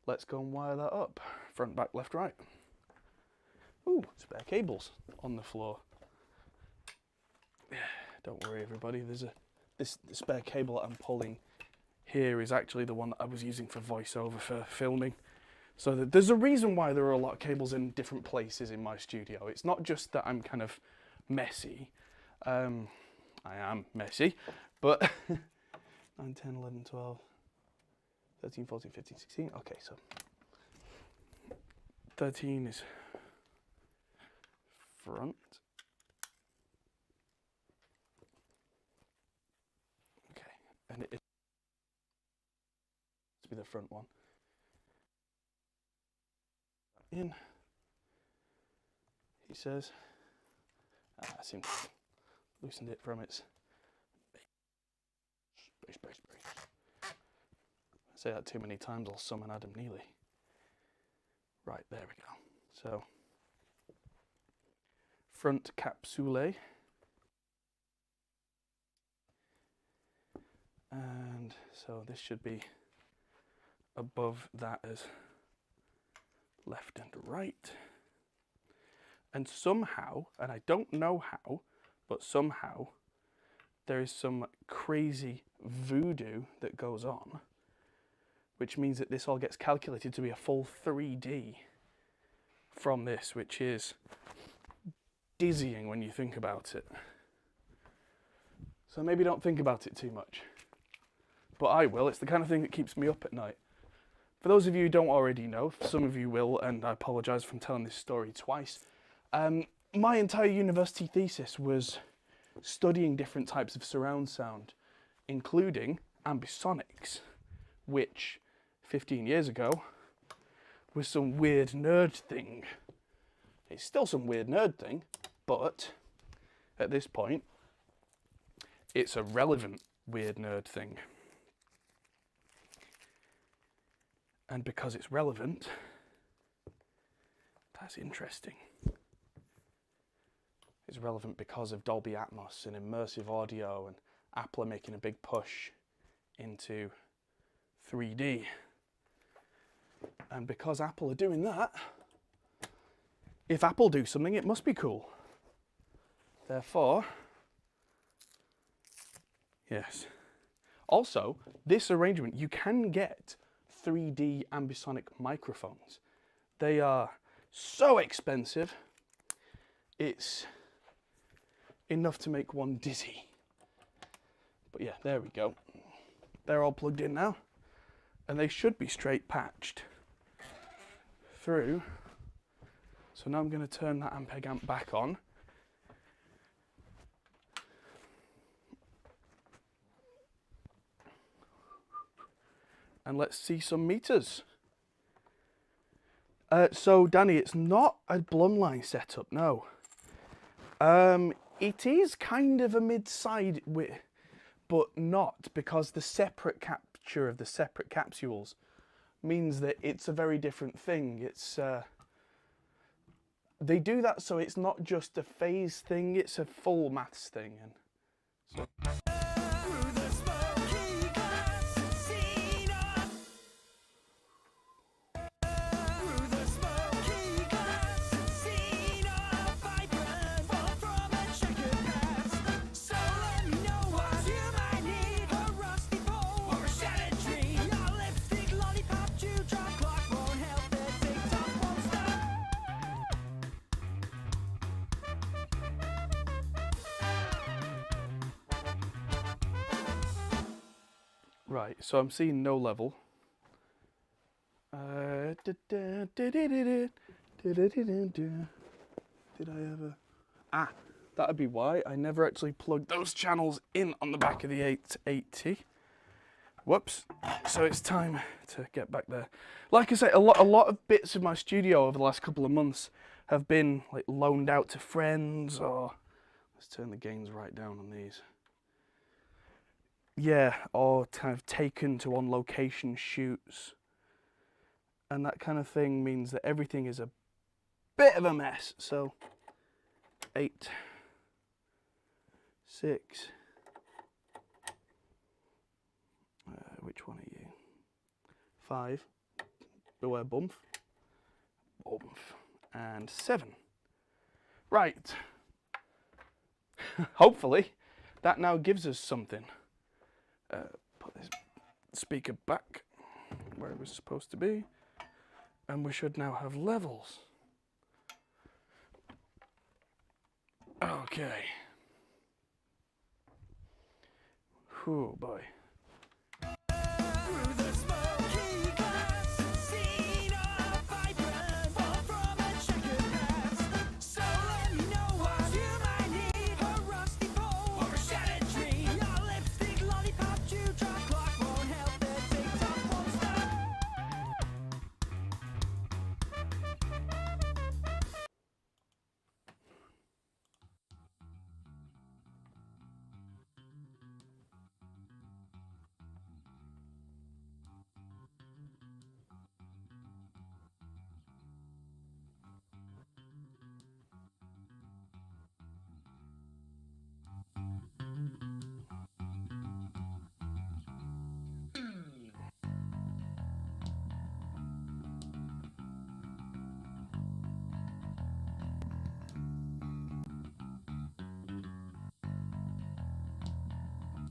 Let's go and wire that up. Front, back, left, right. Ooh, spare cables on the floor. Don't worry, everybody. This spare cable that I'm pulling here is actually the one that I was using for voiceover for filming. So there's a reason why there are a lot of cables in different places in my studio. It's not just that I'm kind of messy. I am messy, but 9, 10, 11, 12, 13, 14, 15, 16. Okay, so 13 is front. Okay, and it is to be the front one. In, he says. I seem to have loosened it from its brace. I say that too many times, I'll summon Adam Neely. Right, there we go. So, front capsule. And so this should be above that as left and right. And somehow, and I don't know how, but somehow there is some crazy voodoo that goes on, which means that this all gets calculated to be a full 3D from this, which is dizzying when you think about it. So maybe don't think about it too much. But I will. It's the kind of thing that keeps me up at night. For those of you who don't already know, some of you will, and I apologise for telling this story twice. My entire university thesis was studying different types of surround sound, including ambisonics, which 15 years ago was some weird nerd thing. It's still some weird nerd thing, but at this point, it's a relevant weird nerd thing. And because it's relevant, that's interesting. It's relevant because of Dolby Atmos and immersive audio, and Apple are making a big push into 3D. And because Apple are doing that, if Apple do something, it must be cool. Therefore, yes. Also, this arrangement, you can get 3D ambisonic microphones. They are so expensive, it's enough to make one dizzy. But yeah, there we go. They're all plugged in now, and they should be straight patched through. So now I'm going to turn that Ampeg amp back on. And let's see some meters. So Danny, it's not a Blumline setup, no. It is kind of a mid-side, but not, because the separate capture of the separate capsules means that it's a very different thing. It's they do that so it's not just a phase thing, it's a full maths thing. And so right, so I'm seeing no level. Did I ever? Ah, that'd be why I never actually plugged those channels in on the back of the 880. Whoops. So it's time to get back there. Like I say, a lot of bits of my studio over the last couple of months have been like loaned out to friends, or let's turn the gains right down on these. Yeah, or kind of taken to on location shoots. And that kind of thing means that everything is a bit of a mess. So 8, 6, which one are you? 5, beware bump, and 7. Right. Hopefully that now gives us something. Put this speaker back where it was supposed to be, and we should now have levels. Okay. Oh boy.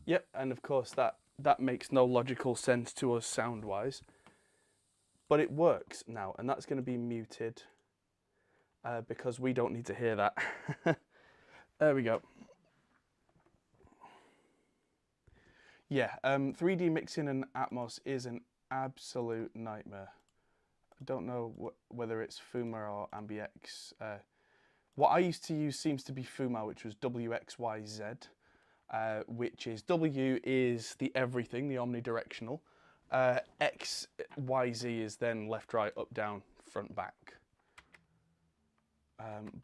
Yep, and of course that makes no logical sense to us sound-wise, but it works now, and that's going to be muted because we don't need to hear that. There we go. Yeah, 3D mixing and Atmos is an absolute nightmare. I don't know whether it's Fuma or AmbiX. What I used to use seems to be Fuma, which was WXYZ. Which is W is the everything, the omnidirectional. X, Y, Z is then left, right, up, down, front, back.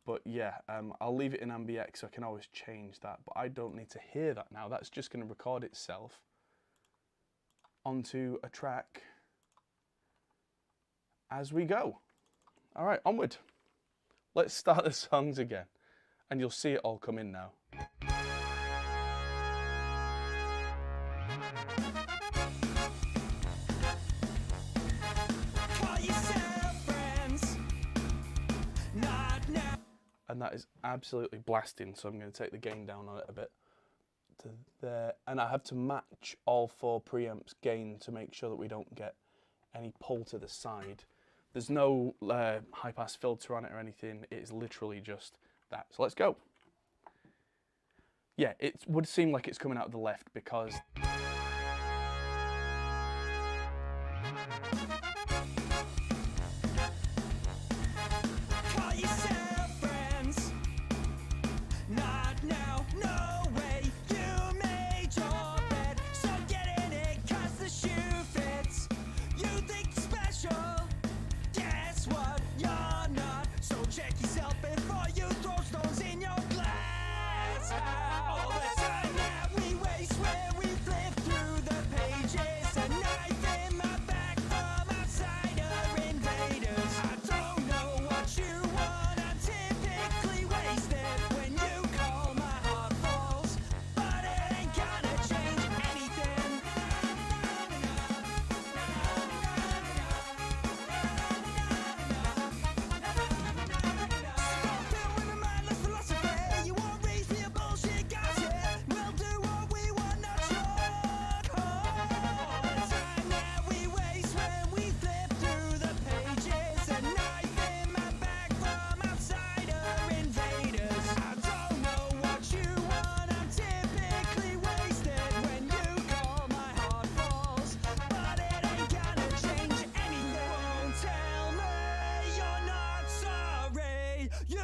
But yeah, I'll leave it in AmbiX so I can always change that. But I don't need to hear that now. That's just going to record itself onto a track as we go. All right, onward. Let's start the songs again, and you'll see it all come in now. And that is absolutely blasting, so I'm going to take the gain down on it a bit to there. And I have to match all 4 preamps gain to make sure that we don't get any pull to the side. There's no high pass filter on it or anything, it is literally just that. So let's go. Yeah, it would seem like it's coming out of the left because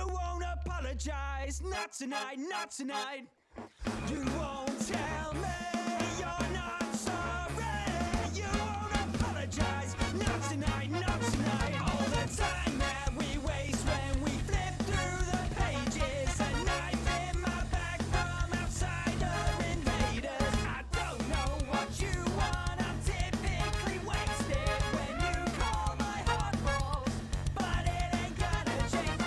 won't apologize. Not tonight, not tonight. You won't tell me you're not sorry. You won't apologize. Not tonight, not tonight. All the time that we waste when we flip through the pages. A knife in my back from outsider invaders. I don't know what you want. I'm typically wasted when you call my heart balls. But it ain't gonna change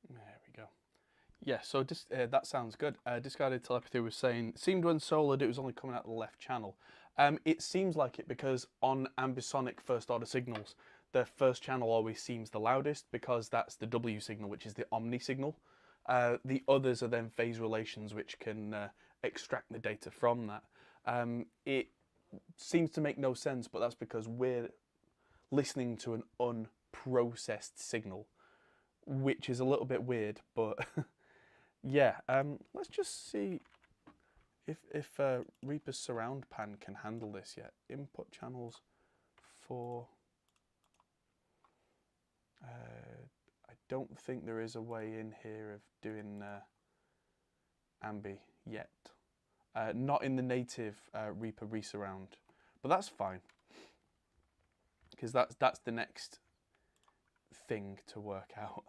There we go. Yeah, so that sounds good. Discarded Telepathy was saying, it seemed when soloed it was only coming out the left channel. It seems like it because on Ambisonic first order signals, the first channel always seems the loudest because that's the W signal, which is the omni signal. The others are then phase relations, which can extract the data from that. It seems to make no sense, but that's because we're listening to an unprocessed signal, which is a little bit weird, but yeah. Let's just see if Reaper's surround pan can handle this yet. Input channels for... I don't think there is a way in here of doing Ambi yet. Not in the native Reaper resurround, but that's fine, because that's the next thing to work out.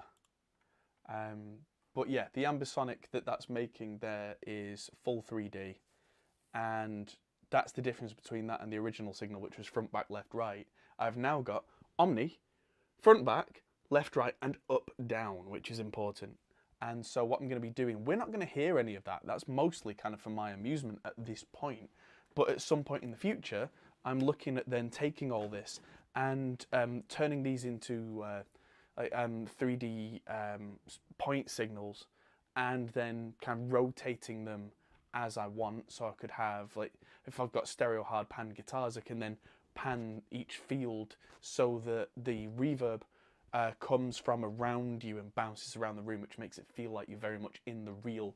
But yeah, the Ambisonic that's making there is full 3D, and that's the difference between that and the original signal, which was front, back, left, right. I've now got omni, front, back, left, right, and up, down, which is important. And so what I'm going to be doing, we're not going to hear any of that. That's mostly kind of for my amusement at this point. But at some point in the future, I'm looking at then taking all this and turning these into 3D point signals, and then kind of rotating them as I want. So I could have, like, if I've got stereo hard pan guitars, I can then pan each field so that the reverb comes from around you and bounces around the room, which makes it feel like you're very much in the real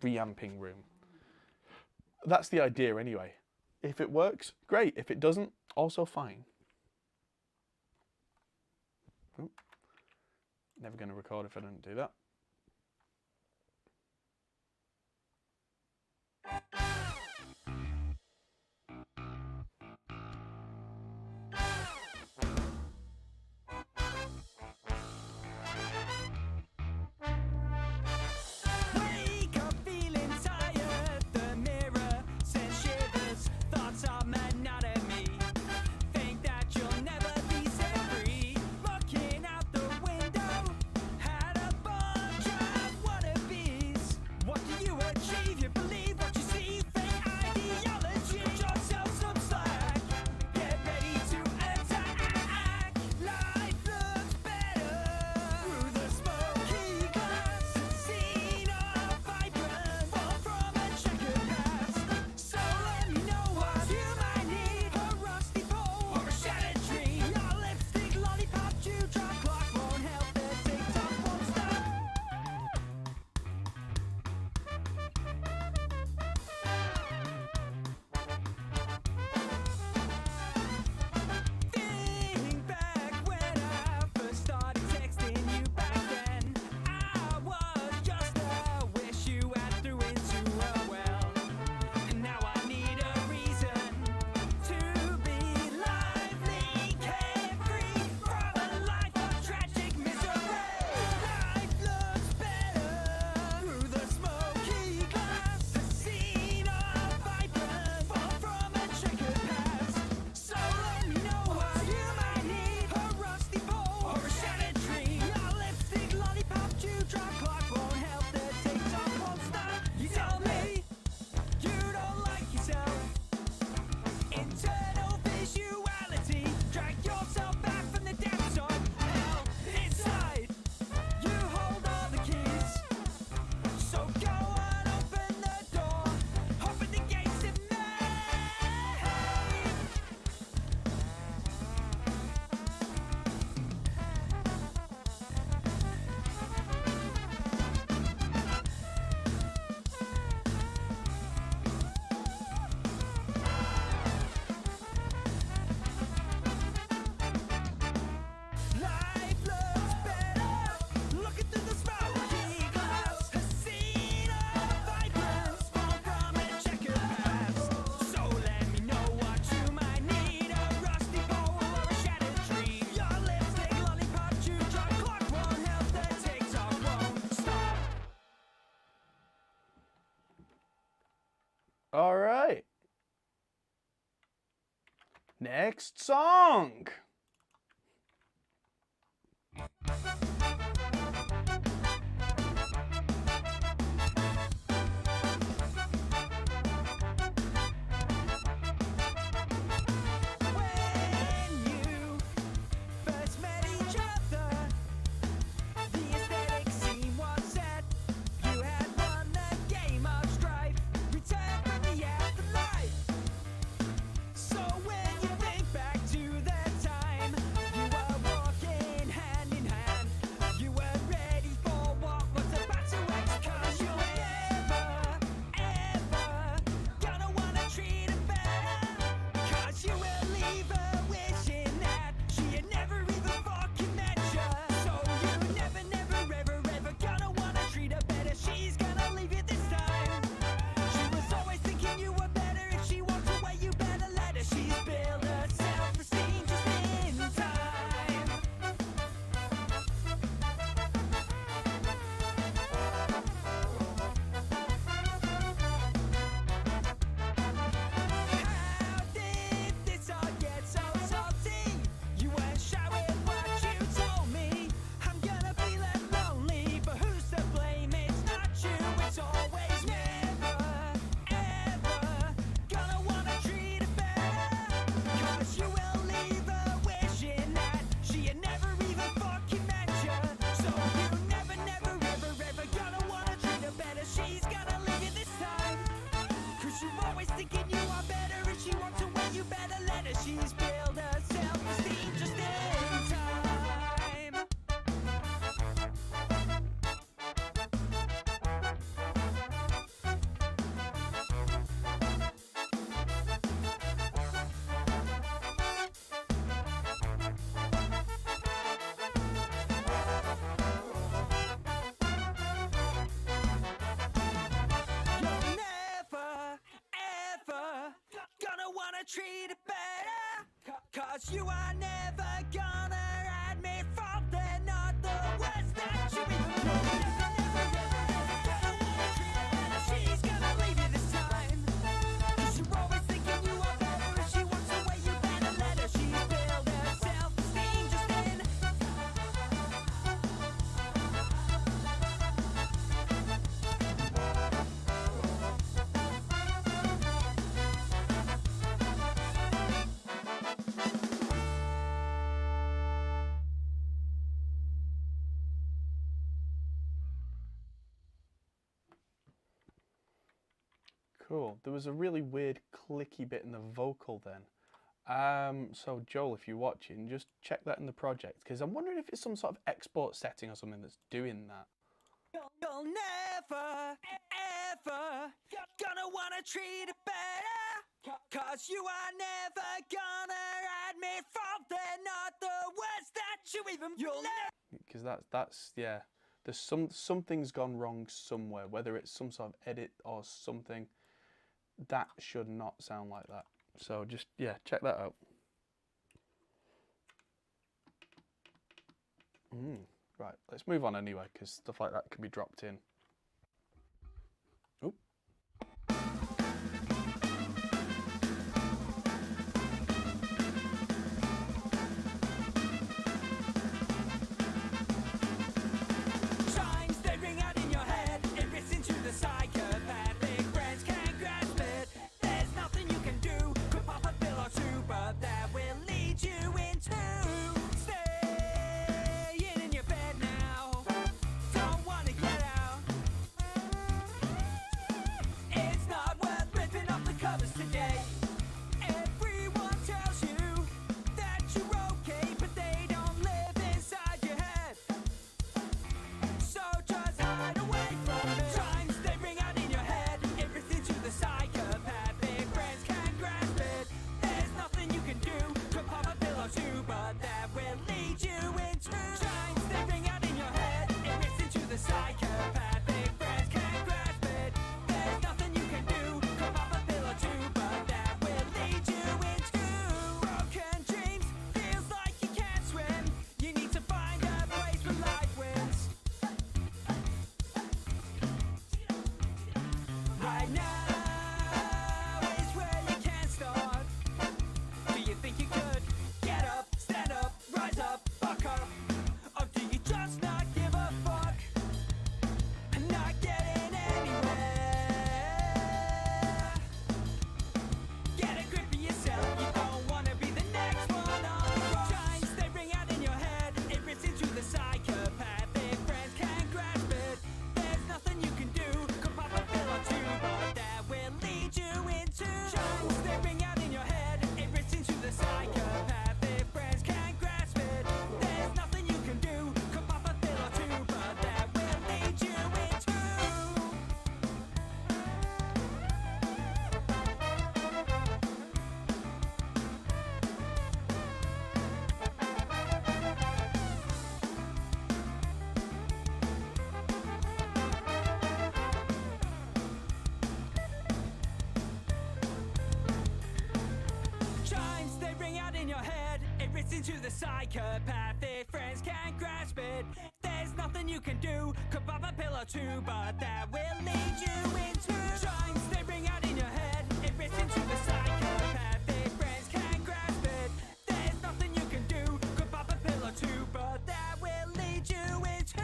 reamping room. That's the idea anyway. If it works, great. If it doesn't, also fine. Oh, never going to record if I don't do that. Wake up feeling tired. The mirror sends shivers. Thoughts are not at me. Think that you'll never be set free. Looking out the window, had a bunch All right. Next song. When you first met each other, the aesthetic scene was set. You had won the game of strife, returned from the afterlife. So when you think back to that time, you were walking hand in hand. You were ready for what was about to end. 'Cause you're never, ever gonna wanna treat her better. 'Cause you will leave her wishing that she had never even fucking met you. So you never, never, ever, ever gonna wanna treat her better. She's gonna leave you this time. She was always thinking you were better. If she walked away, you better let her. She's built her self-esteem just in time. How did this all get so salty? You weren't shy with what you told me. I'm gonna be left lonely, but who's to blame? It's not you, it's always never, ever gonna wanna treat her better. 'Cause you will leave her wishing that she had never even fucking met you. So you never, never, ever, ever gonna wanna treat her better. She's gonna leave you this time. 'Cause you're always thinking you are better. If she walks away, you better let her. She's built her self-esteem just in time. You're never, ever gonna wanna treat it better. 'Cause you are never gonna admit fault. They're not the worst that you even know. Never, never, ever gonna wanna treat her better. She's gonna leave you this time. 'Cause you're always thinking you are better. If she walks away, you better let her. She's built her self-esteem just in. Cool. There was a really weird clicky bit in the vocal then. So Joel, if you're watching, just check that in the project, because I'm wondering if it's some sort of export setting or something that's doing that. You'll never, ever gonna wanna treat it better. 'Cause you are never gonna admit fault. They're not the worst that you even. You'll never. Because that's yeah. There's something's gone wrong somewhere, whether it's some sort of edit or something. That should not sound like that. So just yeah, check that out. Right, let's move on anyway, because stuff like that can be dropped in. Oop. Chimes that ring out in your head. It rips into the psychopathic brains can't grasp it. There's nothing you can do. Could pop a pill or two, but that will lead you into staying in your bed now. Don't wanna get out. to the psychopathic friends can't grasp it. There's nothing you can do, could pop a pill or two, but that will lead you into giants they bring out in your head. It rips into the psychopathic friends can't grasp it. There's nothing you can do, could pop a pill or two, but that will lead you into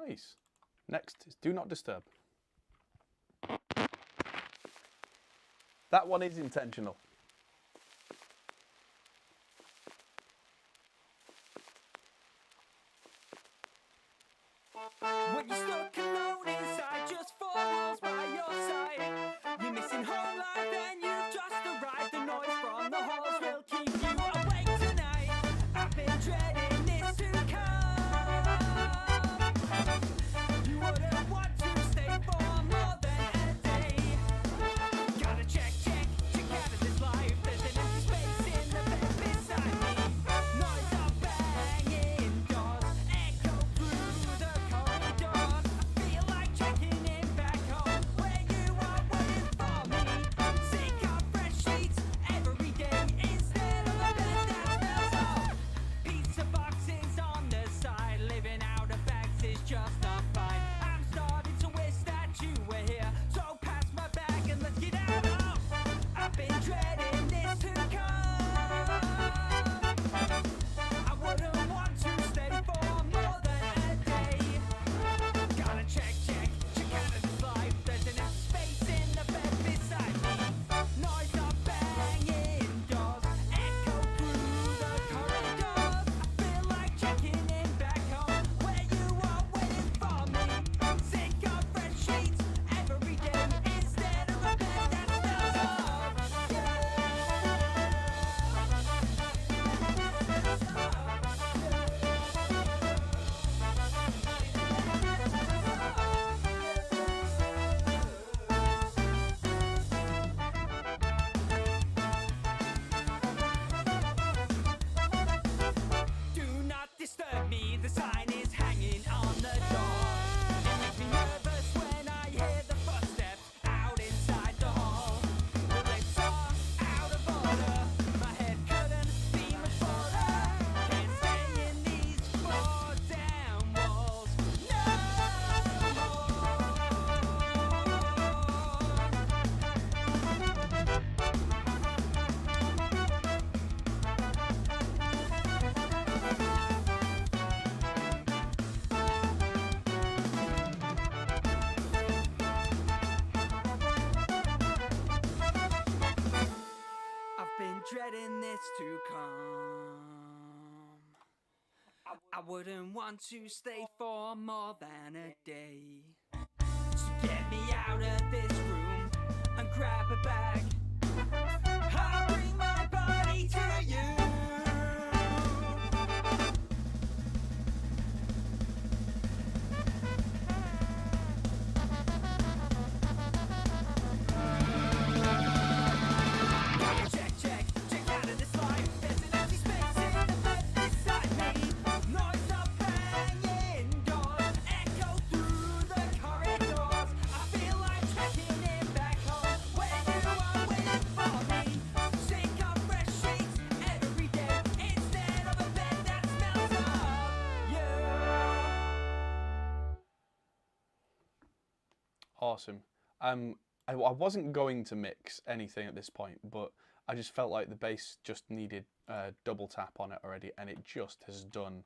Nice. Next is Do Not Disturb. That one is intentional. when you're stuck alone inside, just four walls by your side. You're missing home life and you've just arrived. The noise from the halls will keep you awake tonight. I've been dreading this to come. You wouldn't want to stay for more than a day. Gotta check out of this life. There's an empty space in the bed beside me. Noise of banging doors echo through the corridors. I feel like checking in back home where you are waiting for me. Sick of fresh sheets every day instead of a bed that smells of pizza boxes on the side. Living out of bags is just not fine. I'm starting to wish that you were here. So pass my bag and let's get out of. I've been dreading this to come. I wouldn't want to stay for more than a day. Gotta check out of this life. There's an empty space in the bed beside me. Noise of banging doors echo through the corridors. I feel like checking in back home where you are waiting for me. Sick of fresh sheets every day instead of a bed that smells of Do not disturb me, the sign is hanging on the door. It makes me nervous when I hear the footsteps out inside the hall. The lights are out of order, my head couldn't be much broader. Can't stay in these four damn walls no I've been dreading this to come. I wouldn't want to stay for more than a day. So get me out of this room and grab a bag. I'll bring my body to you. Check out of this life. There's an empty space in the bed beside me. Noise of banging doors echo through the corridors. I feel like checking in back home where you are waiting for me. Sick of fresh sheets every day instead of a bed that smells of you. Awesome. I wasn't going to mix anything at this point, but I just felt like the bass just needed a double tap on it already, and it just has done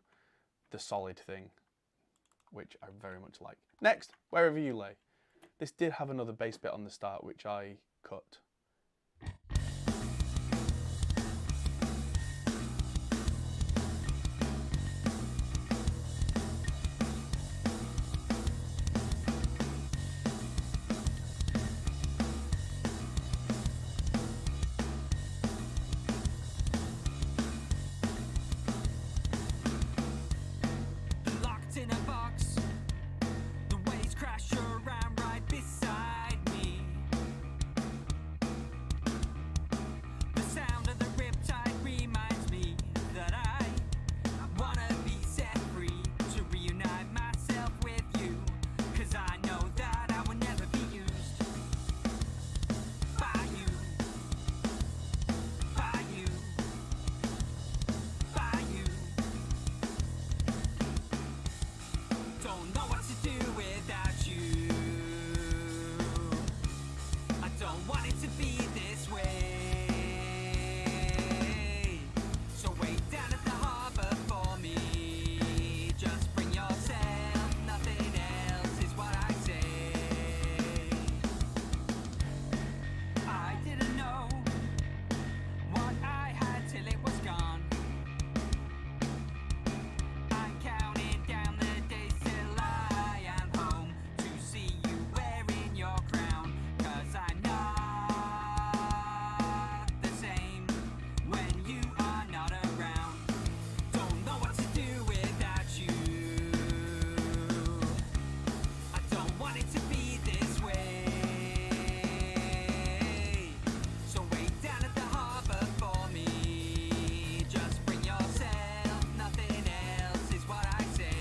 the solid thing, which I very much like. Next, Wherever You Lay. This did have another bass bit on the start, which I cut. Don't know what to do without you. I don't want it to be this way. So wait down at the harbor for me. Just bring yourself, nothing else is what I say. I didn't know what I had till it was gone. I'm counting down the days till I am home to see you wearing your crown. 'Cause I'm not the same when you are not around. Don't know what to do without you. I don't want it to be this way. So wait down at the harbor for me. Just bring yourself, nothing else is what I say.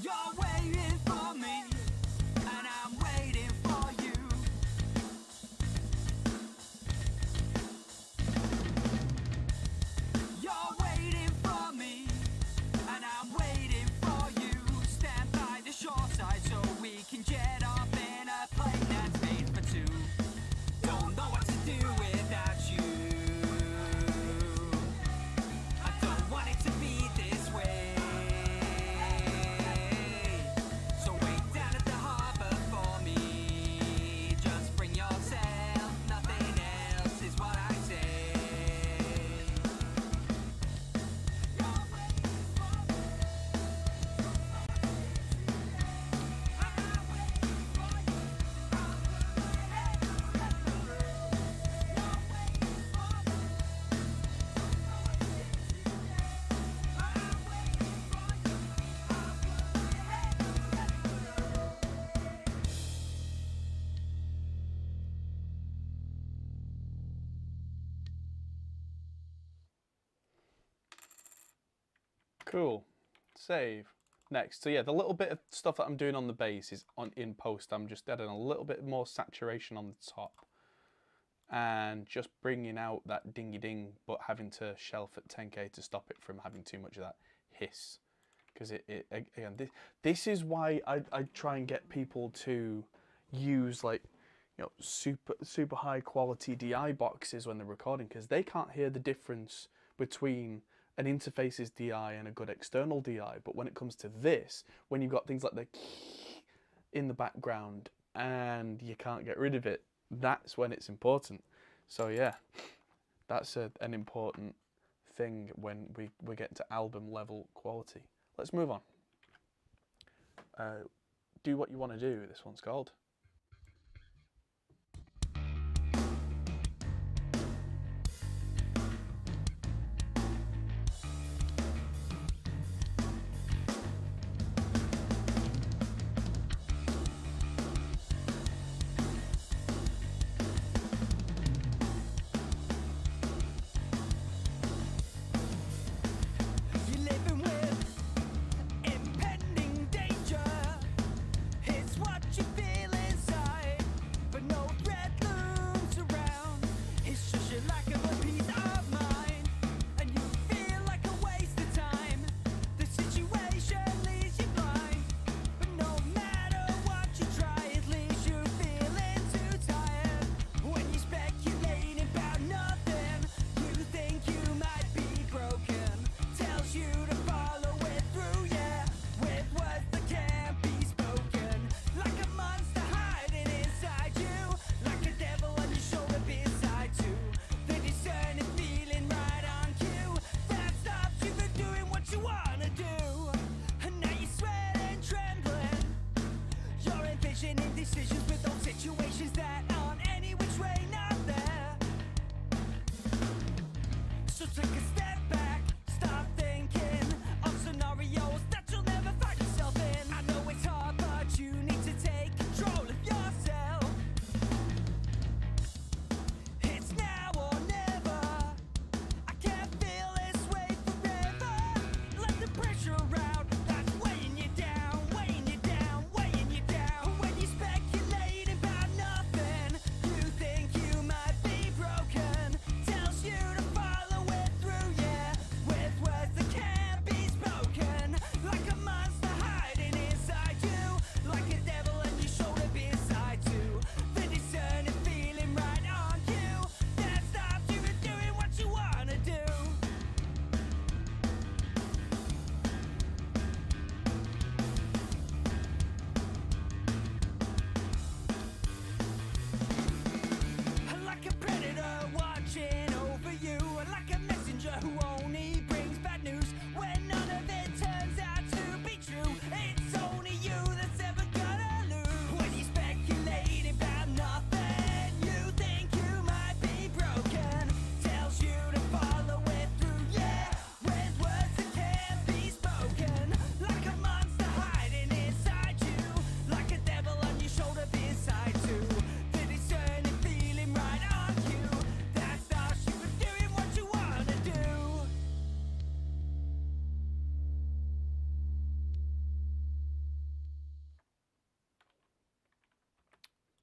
You're waiting for me, and I'm waiting for you. You're waiting for me, and I'm waiting for you. Stand by the shoreside so we can jet off in a plane that's made for two. Don't know what to do without you. I don't want it to be this way. So wait down at the harbor for me. Just bring yourself, nothing else is what I say. Cool. Save. Next. So yeah, the little bit of stuff that I'm doing on the bass is in post. I'm just adding a little bit more saturation on the top and just bringing out that dingy ding, but having to shelf at 10k to stop it from having too much of that hiss. Because again, this is why I try and get people to use like, you know, super high quality DI boxes when they're recording, because they can't hear the difference between an interface's DI and a good external DI. But when it comes to this, when you've got things like the in the background and you can't get rid of it, that's when it's important. So yeah, that's an important thing when we get to album level quality. Let's move on. Do What You Want to Do, this one's called. You're living with impending danger. It's what you feel inside, but no threat looms around. It's just your lack of a peace of mind, and you feel like a waste of time. The situation leaves you blind, but no matter what you try, it leaves you feeling too tired. When you're speculating about nothing, you think you might be broken. Tells you to follow it through, yeah, with words that can't be spoken. Like a monster hiding inside you, like a devil on your shoulder beside you. The discerning feeling right on cue that stops you from doing what you wanna do. And now you're sweating, trembling. You're envisioning decisions with those situations that aren't any which way not there. So take a step back, stop thinking of scenarios that you'll never find yourself in. I know it's hard, but you need to take control of yourself. It's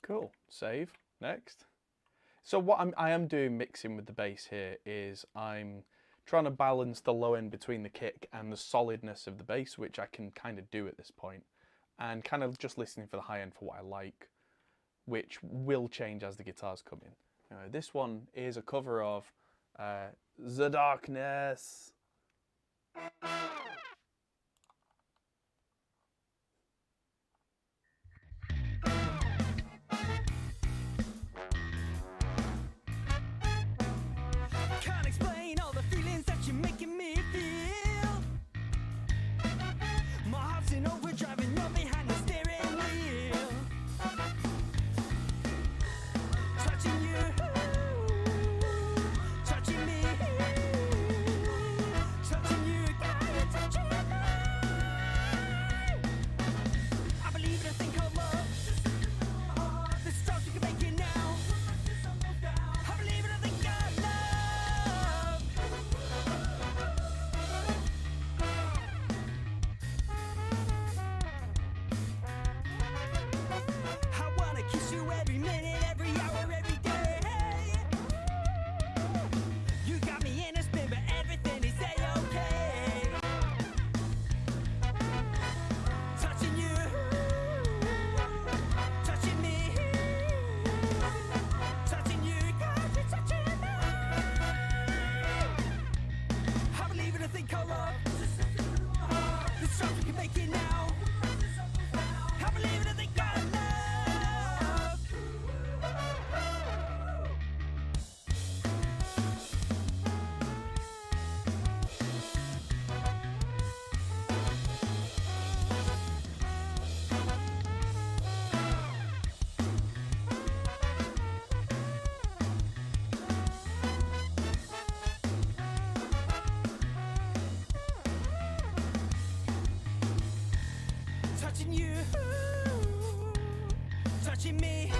Cool. Save. Next. So what I am doing mixing with the bass here is I'm trying to balance the low end between the kick and the solidness of the bass, which I can kind of do at this point, and kind of just listening for the high end for what I like, which will change as the guitars come in. This one is a cover of The Darkness. Can't explain all the feelings that you're making me feel. My heart's in overdrive and you're behind the steering wheel. Touching you, touching me, touching you, God, you're touching me. I believe in a thing called love. The stars you can make it now. I believe in a thing called love. I wanna kiss you every minute, every hour, every day. You got me in a spin, but everything is a-okay. Touching you, touching me, touching you, God, you're touching me. I believe in a thing called love. The stars we can make it now. I believe in a thing called love. Touching you, touching me,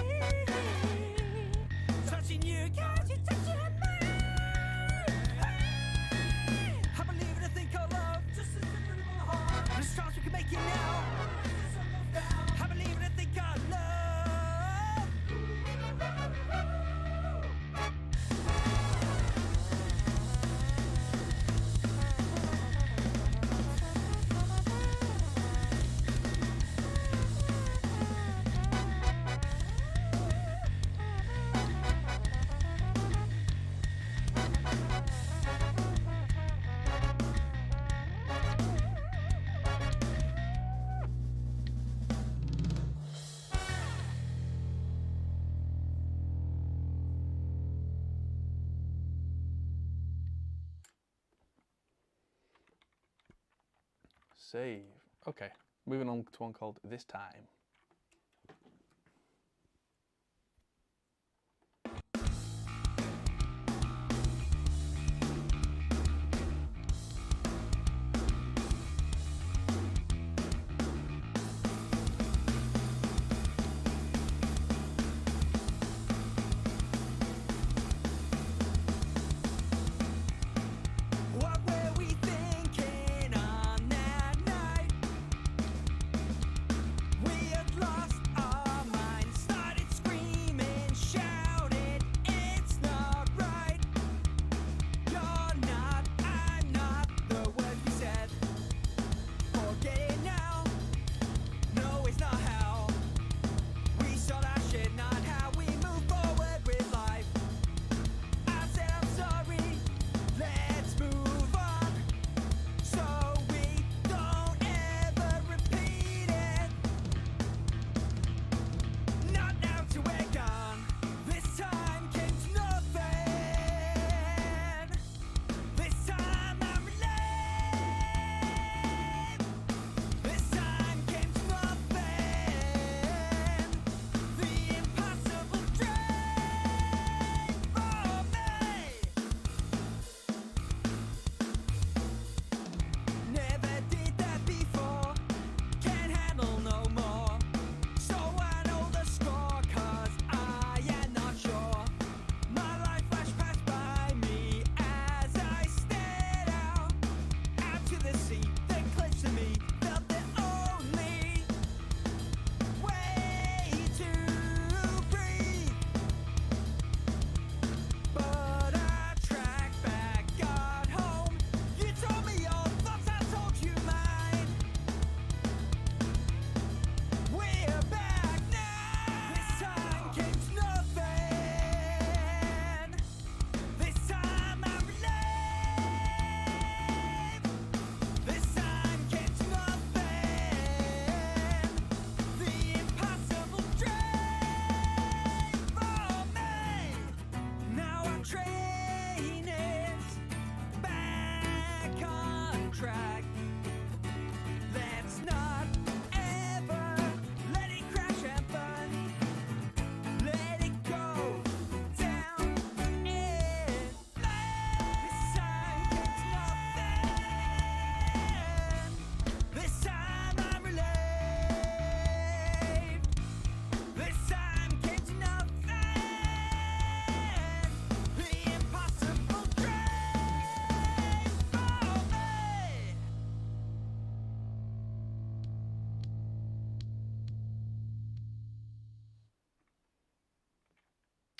touching you, God, you're touching me. I believe in a thing called love. The stars we can make it now. I believe in a thing called love. Save. Okay, moving on to one called This Time. What were we thinking on that night? We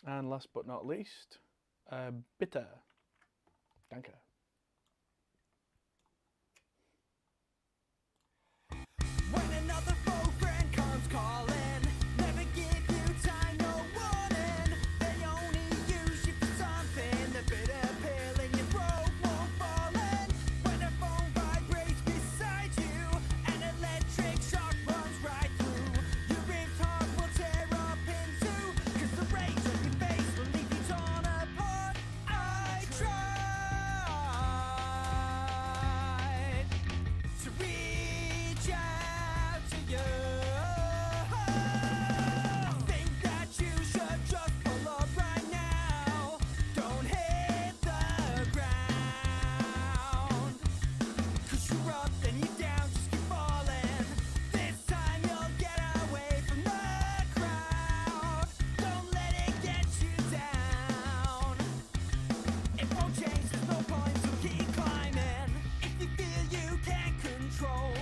And last but not least, bitte. Danke. When another faux friend comes calling, never give you time, no warning. They only use you for something. The bitter pill in your throat won't fall in. When a phone vibrates beside you, an electric shock runs right through. Your ripped heart will tear up in two, 'cause the rage on your face will leave you torn apart. I tried to reach out to you. Think that you should just pull up right now. Don't hit the ground. 'Cause you're up, then you're down, just keep falling. This time you'll get away from the crowd. Don't let it get you down. It won't change, there's no point, so keep climbing. If you feel you can't control,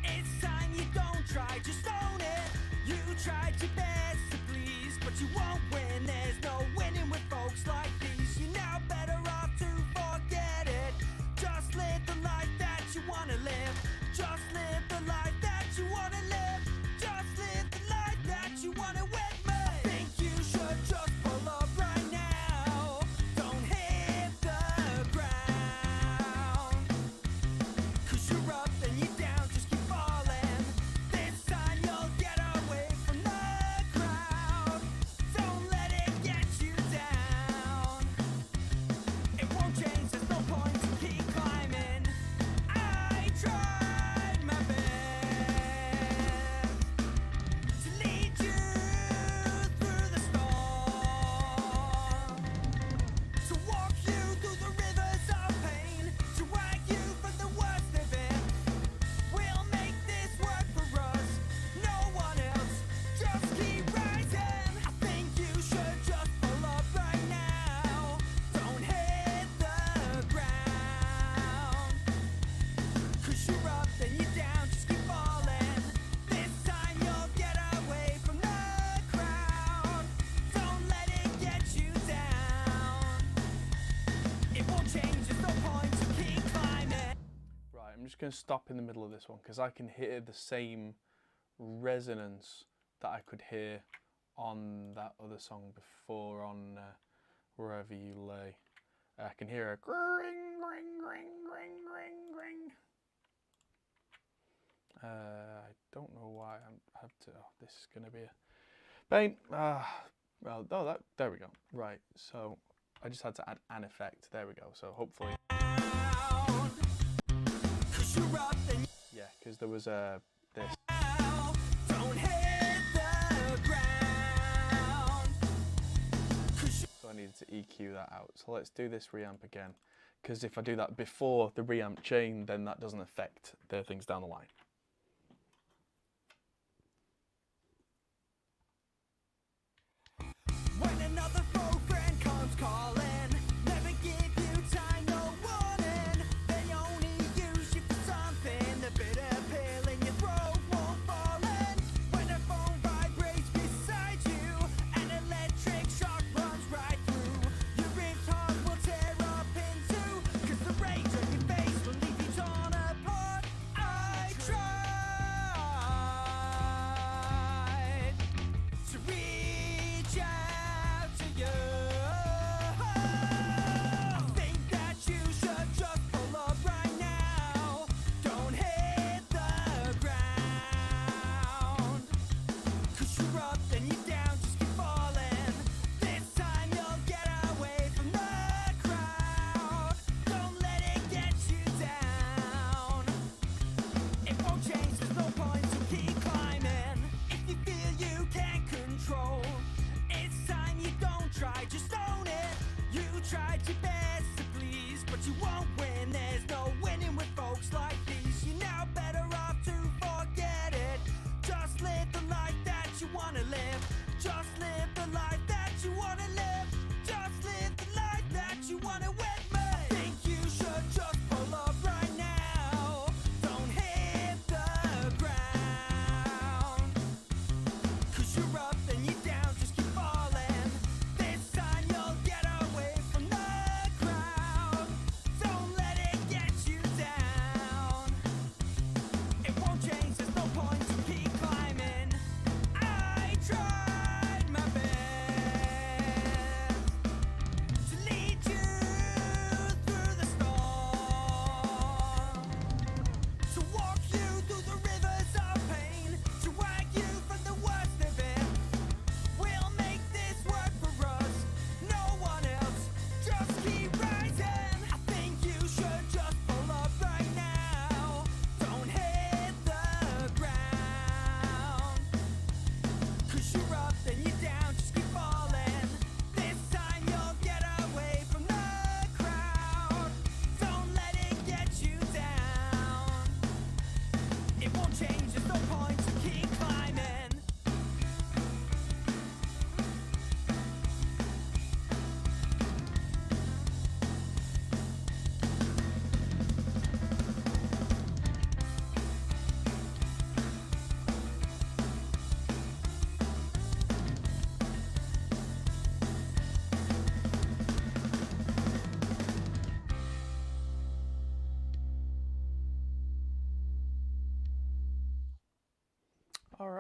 it's time you don't try, just own it. You tried your best to please, but you won't win. There's no winning with folks like these. You're now better off to forget it. Just live the life that you wanna live. Just live the life that you wanna live. Just live the life that you wanna with me. Think you should just pull up right now. Don't hit the ground. 'Cause you're up, then you're down, just keep falling. This time you'll get away from the crowd. Don't let it get you down. It won't change, there's no point, so keep climbing. I tried my best to lead you through the storm, to walk you through the rivers of pain, to wag you from the worst of it. We'll make this work for us, no one else. Just keep rising. I think you should just pull up right now. Don't hit the ground. 'Cause you're up, then you're down, just keep falling. This time you'll get away from the crowd. Don't let it get you down. It won't change, there's no point, so keep climbing. Right, I'm just going to stop in the middle of this one because I can hear the same resonance that I could hear on that other song before on Wherever You Lay. I can hear a ring, ring, ring, ring, ring, ring. I don't know why I have to. Oh, this is going to be a pain. Well, oh, there we go. Right, so I just had to add an effect. There we go. So hopefully, 'Cause you're up, then yeah, because there was this. don't hit the ground. 'Cause So I needed to EQ that out. So let's do this reamp again. Because if I do that before the reamp chain, then that doesn't affect the things down the line. when another faux friend comes calling, never give you time, no warning. They only use you for something. The bitter pill in your throat won't fall in. When a phone vibrates beside you, an electric shock runs right through. Your ripped heart will tear up in two, 'cause the rage on your face will leave you torn apart. I tried to reach out to you. Think that you should just pull up right now. Don't hit the ground. 'Cause you're up, then you're down, just keep falling. This time you'll get away from the crowd. Don't let it get you down. It won't change, there's no point, so keep climbing. If you feel you can't control, it's time you don't try, just own it. You tried your best to please, but you won't win. There's no winning with folks like these. You're now better off to forget it. Just live the life that you wanna live. Just live the life that you wanna live. Just live the life that you wanna with me. Think you should just pull up right now. Don't hit the ground. 'Cause you're up, then you're down, just keep falling. This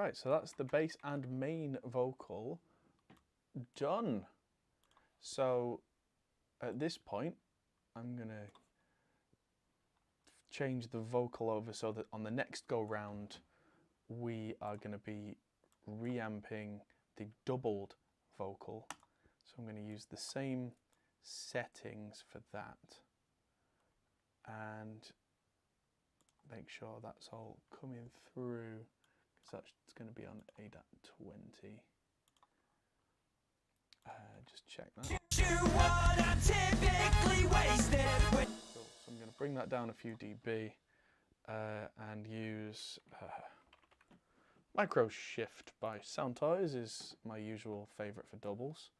Right, so that's the bass and main vocal done. So at this point, I'm going to change the vocal over so that on the next go round, we are going to be reamping the doubled vocal. So I'm going to use the same settings for that and make sure that's all coming through, because that's going to be on A.20. Just check that. Cool. So I'm going to bring that down a few dB and use Micro Shift by Sound Toys is my usual favourite for doubles.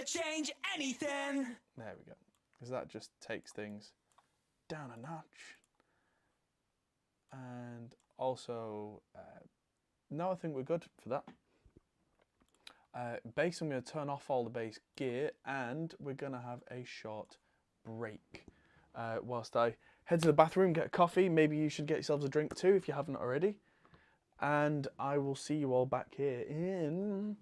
Change anything. There we go, because that just takes things down a notch. And also, no, I think we're good for that. Bass, I'm going to turn off all the bass gear, and we're going to have a short break whilst I head to the bathroom, get a coffee. Maybe you should get yourselves a drink too if you haven't already. And I will see you all back here in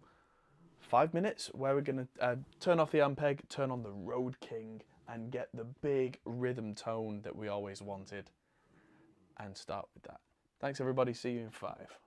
5 minutes, where we're going to turn off the Ampeg, turn on the Road King, and get the big rhythm tone that we always wanted, and start with that. Thanks everybody, see you in 5.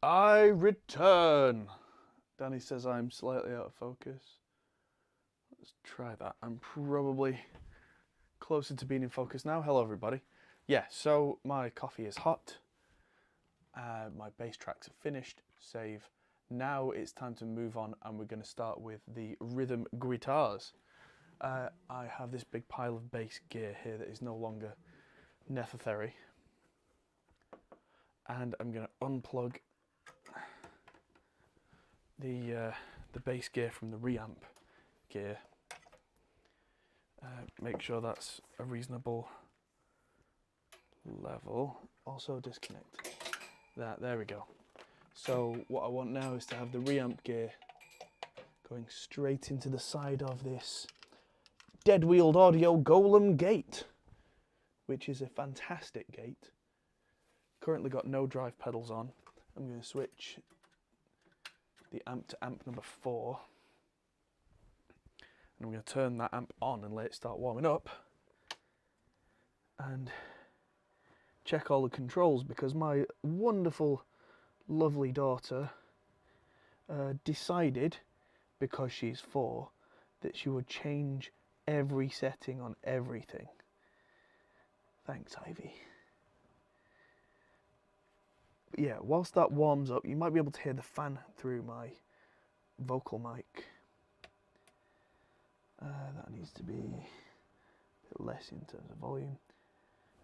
I return. Danny says I'm slightly out of focus. Let's try that. I'm probably closer to being in focus now. Hello, everybody. Yeah, so my coffee is hot. My bass tracks are finished. Save. Now it's time to move on, and we're going to start with the rhythm guitars. I have this big pile of bass gear here that is no longer necessary. And I'm going to unplug the bass gear from the Reamp gear. Make sure that's a reasonable level. Also disconnect that. There we go. So what I want now is to have the Reamp gear going straight into the side of this Dead Wheeled Audio Golem gate, which is a fantastic gate. Currently got no drive pedals on. I'm going to switch the amp to amp number 4. And I'm going to turn that amp on and let it start warming up. And check all the controls, because my wonderful, lovely daughter decided, because she's 4, that she would change every setting on everything. Thanks, Ivy. But yeah, whilst that warms up, you might be able to hear the fan through my vocal mic. That needs to be a bit less in terms of volume.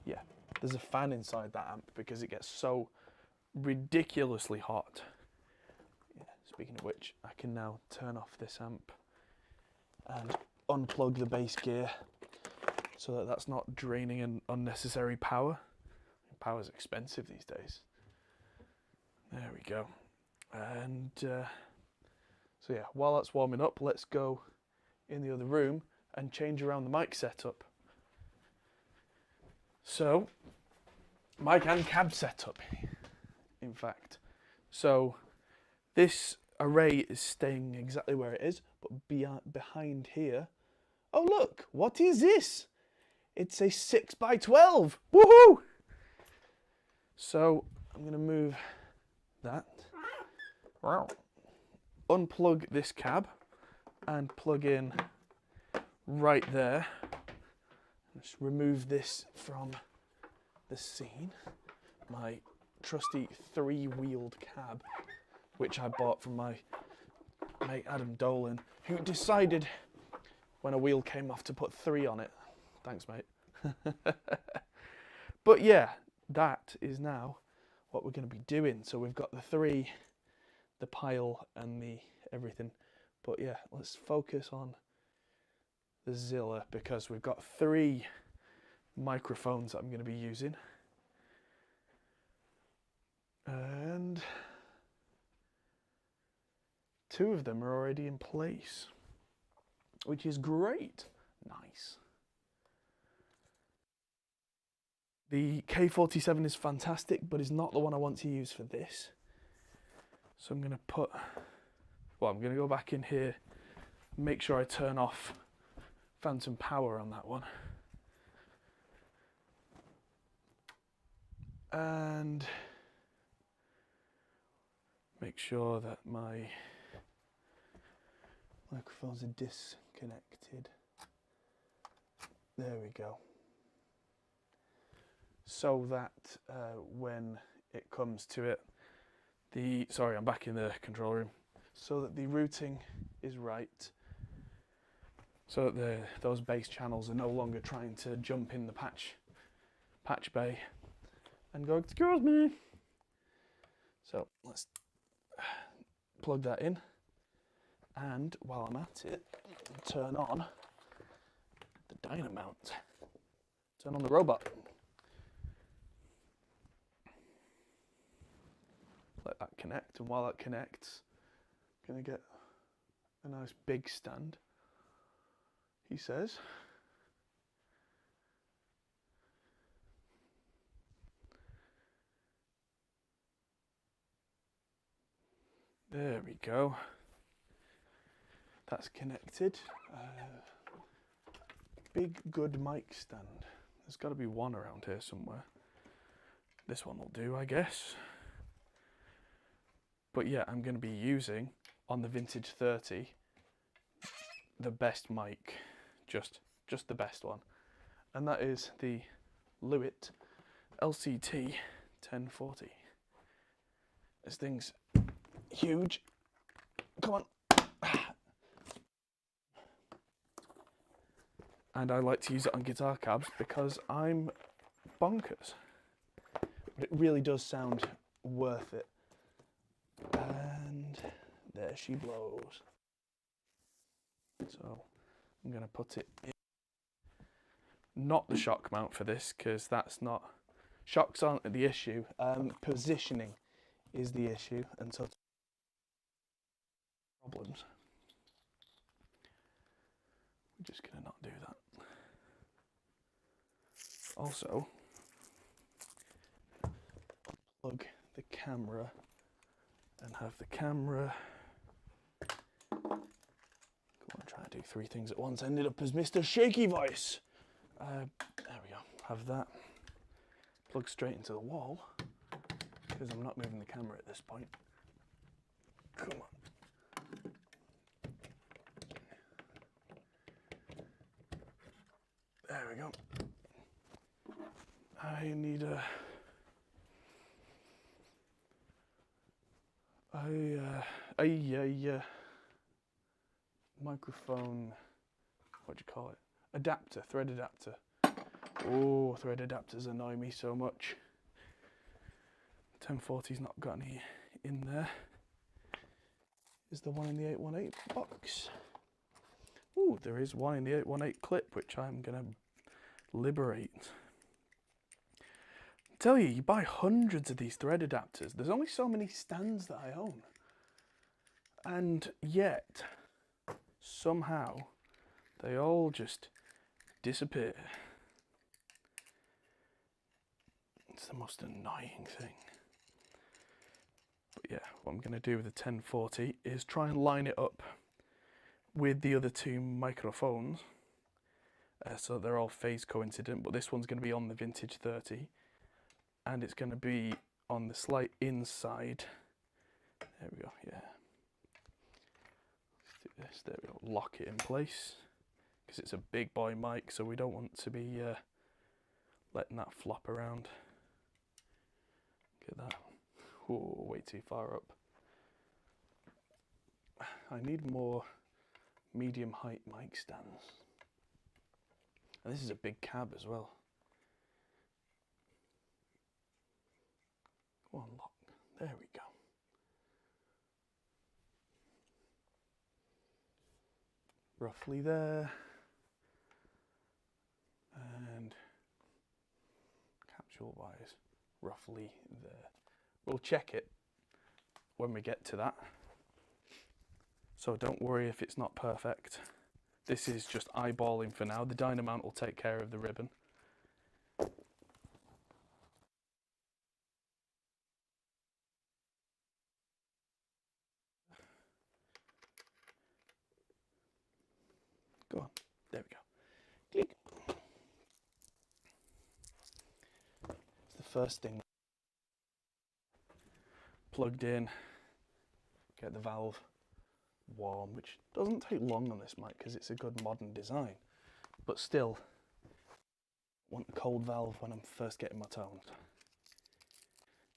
Yeah, there's a fan inside that amp because it gets so ridiculously hot. Yeah, speaking of which, I can now turn off this amp and unplug the bass gear so that that's not draining an unnecessary power. Power's expensive these days. There we go. And so yeah, while that's warming up, let's go in the other room and change around the mic setup. So, mic and cab setup, in fact. So, this array is staying exactly where it is, but behind here, oh look, what is this? It's a 6x12, woohoo! So, I'm going to move that, unplug this cab, and plug in right there. Just remove this from the scene. My trusty 3-wheeled cab, which I bought from my mate Adam Dolan, who decided when a wheel came off to put 3 on it. Thanks, mate. But yeah, that is now what we're going to be doing. So we've got the 3, the pile, and the everything. But yeah, let's focus on the Zilla, because we've got 3 microphones that I'm going to be using. And 2 of them are already in place, which is great. Nice. The K47 is fantastic, but is not the one I want to use for this. So I'm going to I'm going to go back in here, make sure I turn off phantom power on that one. And make sure that my microphones are disconnected. There we go. So that when it comes to it, sorry, I'm back in the control room. So that the routing is right. So that those bass channels are no longer trying to jump in the patch bay and go, excuse me. So let's plug that in. And while I'm at it, turn on the Dynamount. Turn on the robot. Let that connect, and while that connects, I'm gonna get a nice big stand, he says. There we go. That's connected. Big good mic stand. There's got to be one around here somewhere. This one will do, I guess. But yeah, I'm going to be using on the Vintage 30 the best mic, just the best one, and that is the Lewitt LCT 1040. This thing's huge. Come on. And I like to use it on guitar cabs because I'm bonkers. But it really does sound worth it. And there she blows. So I'm going to put it in. Not the shock mount for this, because that's not... Shocks aren't the issue. Positioning is the issue, and so problems. We're just going to not do that. Also, plug the camera and have the camera. Come on, try to do 3 things at once. Ended up as Mr. Shaky Voice. There we go. Have that. Plug straight into the wall, because I'm not moving the camera at this point. Come on. There we go. I need a microphone, what do you call it? Adapter, thread adapter. Oh, thread adapters annoy me so much. 1040's not got any in there. Is there one in the 818 box? Ooh, there is one in the 818 clip, which I'm gonna liberate. I tell you, you buy hundreds of these thread adapters. There's only so many stands that I own. And yet, somehow, they all just disappear. It's the most annoying thing. But yeah, what I'm going to do with the 1040 is try and line it up with the other 2 microphones. So they're all phase coincident, but this one's going to be on the Vintage 30. And it's going to be on the slight inside. There we go, yeah. Let's do this, there we go, lock it in place. Because it's a big boy mic, so we don't want to be letting that flop around. Look at that. Whoa, way too far up. I need more medium height mic stands. And this is a big cab as well. Go on, lock. There we go. Roughly there. And capsule wise, roughly there. We'll check it when we get to that. So don't worry if it's not perfect. This is just eyeballing for now. The Dynamount will take care of the ribbon. Go on. There we go. Click. It's the first thing. Plugged in. Get the valve warm, which doesn't take long on this mic because it's a good modern design. But still, want a cold valve when I'm first getting my tones.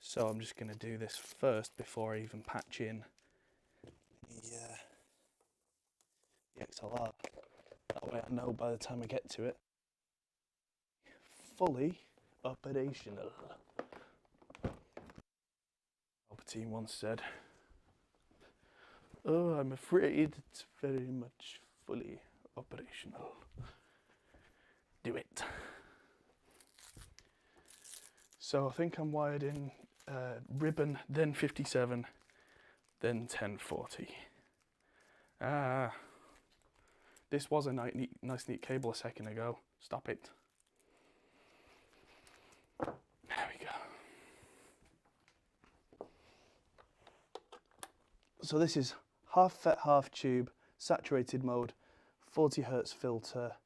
So I'm just going to do this first before I even patch in the XLR. That way I know by the time I get to it, fully operational. Palpatine once said, "Oh, I'm afraid it's very much fully operational. Do it." So I think I'm wired in ribbon, then 57, then 1040. This was a nice neat cable a second ago. Stop it. There we go. So this is half FET, half tube, saturated mode, 40 Hertz filter,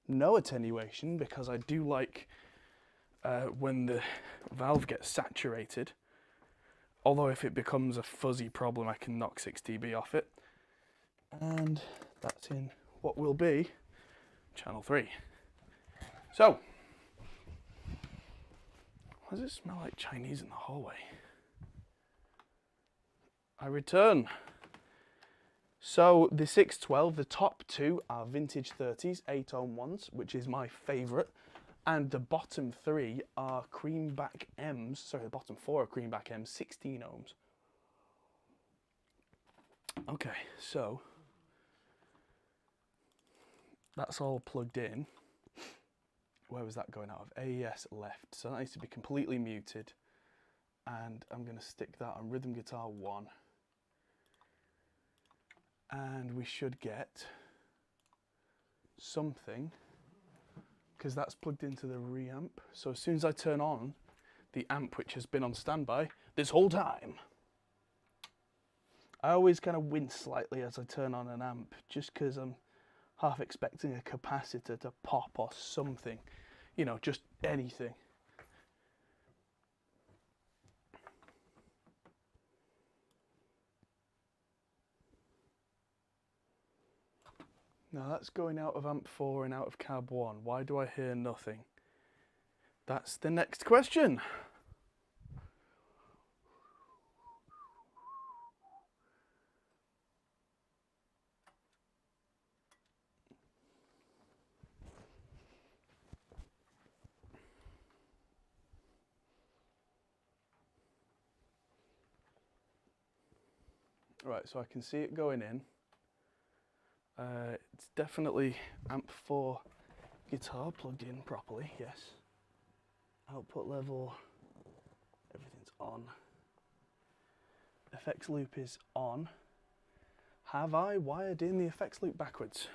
no attenuation, because I do like when the valve gets saturated, Although if it becomes a fuzzy problem, I can knock 6 dB off it. And that's in what will be channel 3. So, why does it smell like Chinese in the hallway? I return. So the 612, the top two are vintage 30s, 8-ohm ones, which is my favourite. And the bottom three are creamback M's, sorry, the bottom four are creamback M's, 16 ohms. Okay, so that's all plugged in. Where was that going out of? AES left, so that needs to be completely muted. And I'm going to stick that on rhythm guitar 1. And we should get something, because that's plugged into the reamp. So as soon as I turn on the amp, which has been on standby this whole time, I always kind of wince slightly as I turn on an amp, just because I'm half expecting a capacitor to pop or something, you know, just anything. Now that's going out of amp 4 and out of cab 1. Why do I hear nothing? That's the next question. Right, so I can see it going in. It's definitely amp 4 guitar plugged in properly, yes. Output level, everything's on. Effects loop is on. Have I wired in the effects loop backwards?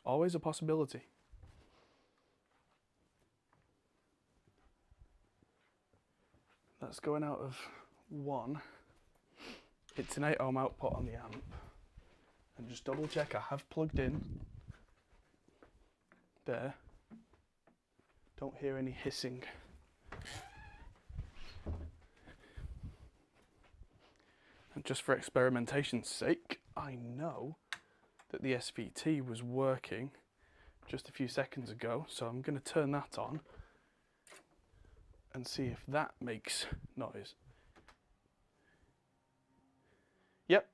Always a possibility. That's going out of 1. It's an 8-ohm output on the amp. And just double check I have plugged in. There. Don't hear any hissing. And just for experimentation's sake, I know that the SVT was working just a few seconds ago, so I'm going to turn that on and see if that makes noise. Yep.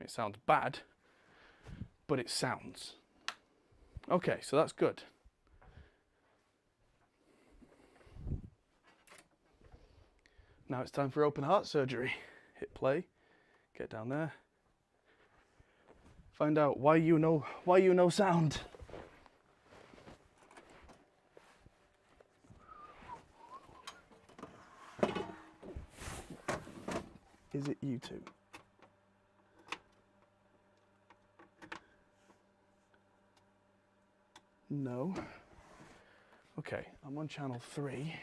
It sounds bad, but it sounds. Okay, so that's good. Now it's time for open heart surgery. Hit play, get down there. Find out why you know sound. Is it you two? No. Okay, I'm on channel 3.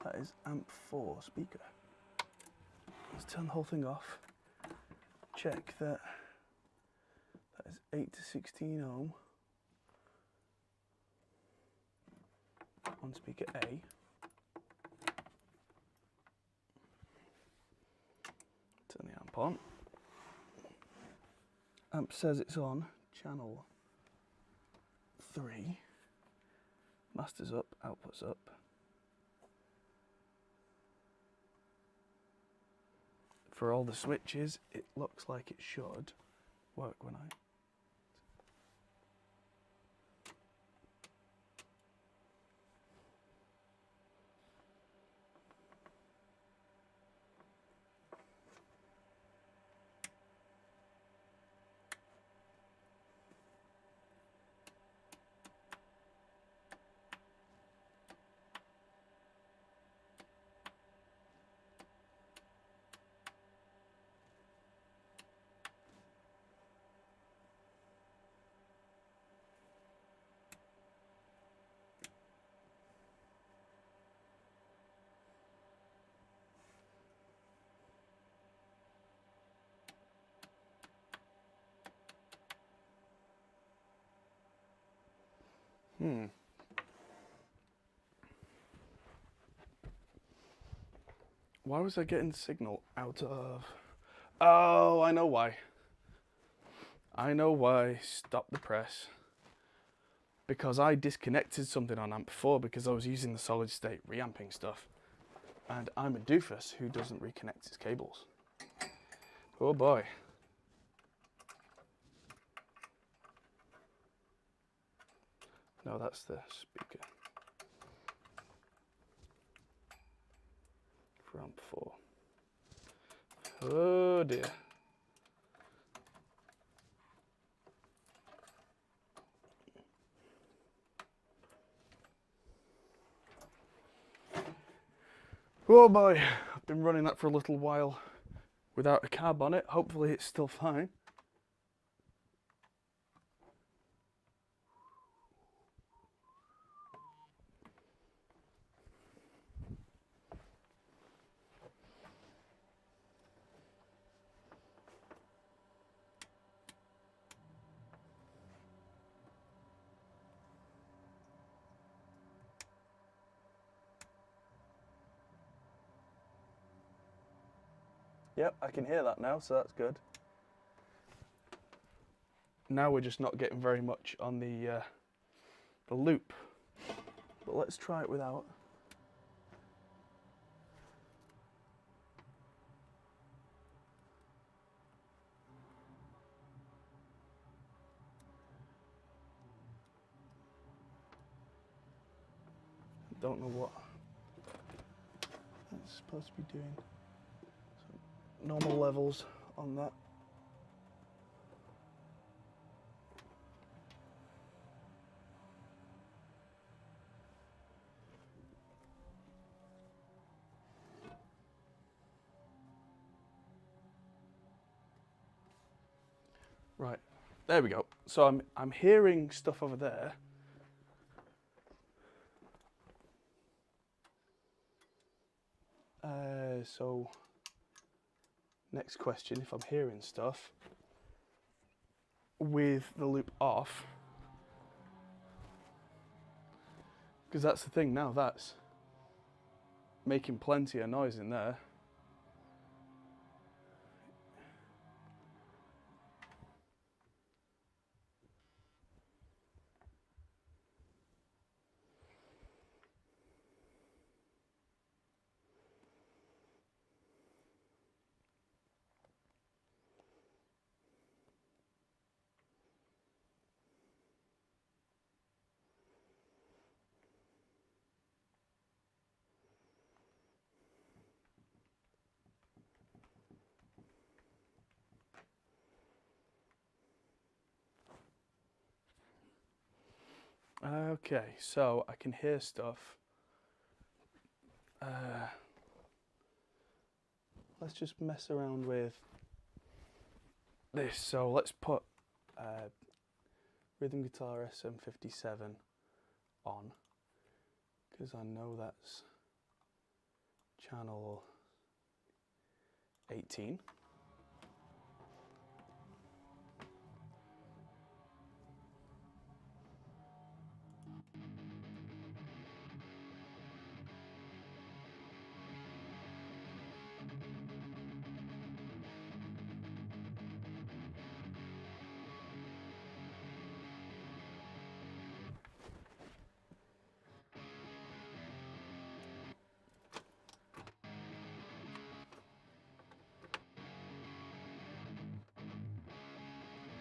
That is amp 4 speaker. Let's turn the whole thing off. Check that that is 8 to 16 ohm on speaker A. Turn the amp on. Amp says it's on channel 3. Master's up, output's up. For all the switches, it looks like it should work when I... Why was I getting the signal out of... Oh, I know why. I know why. Stop the press. Because I disconnected something on Amp 4 because I was using the solid state reamping stuff. And I'm a doofus who doesn't reconnect his cables. Oh boy. No, that's the speaker. For Amp 4. Oh dear. Oh boy, I've been running that for a little while without a carb on it. Hopefully it's still fine. Yep, I can hear that now, so that's good. Now we're just not getting very much on the loop. But let's try it without. Don't know what that's supposed to be doing. So normal levels on that. Right, there we go. So I'm hearing stuff over there. So next question, if I'm hearing stuff with the loop off, because that's the thing now, that's making plenty of noise in there. Okay, so I can hear stuff. Let's just mess around with this. So let's put rhythm guitar SM57 on, because I know that's channel 18.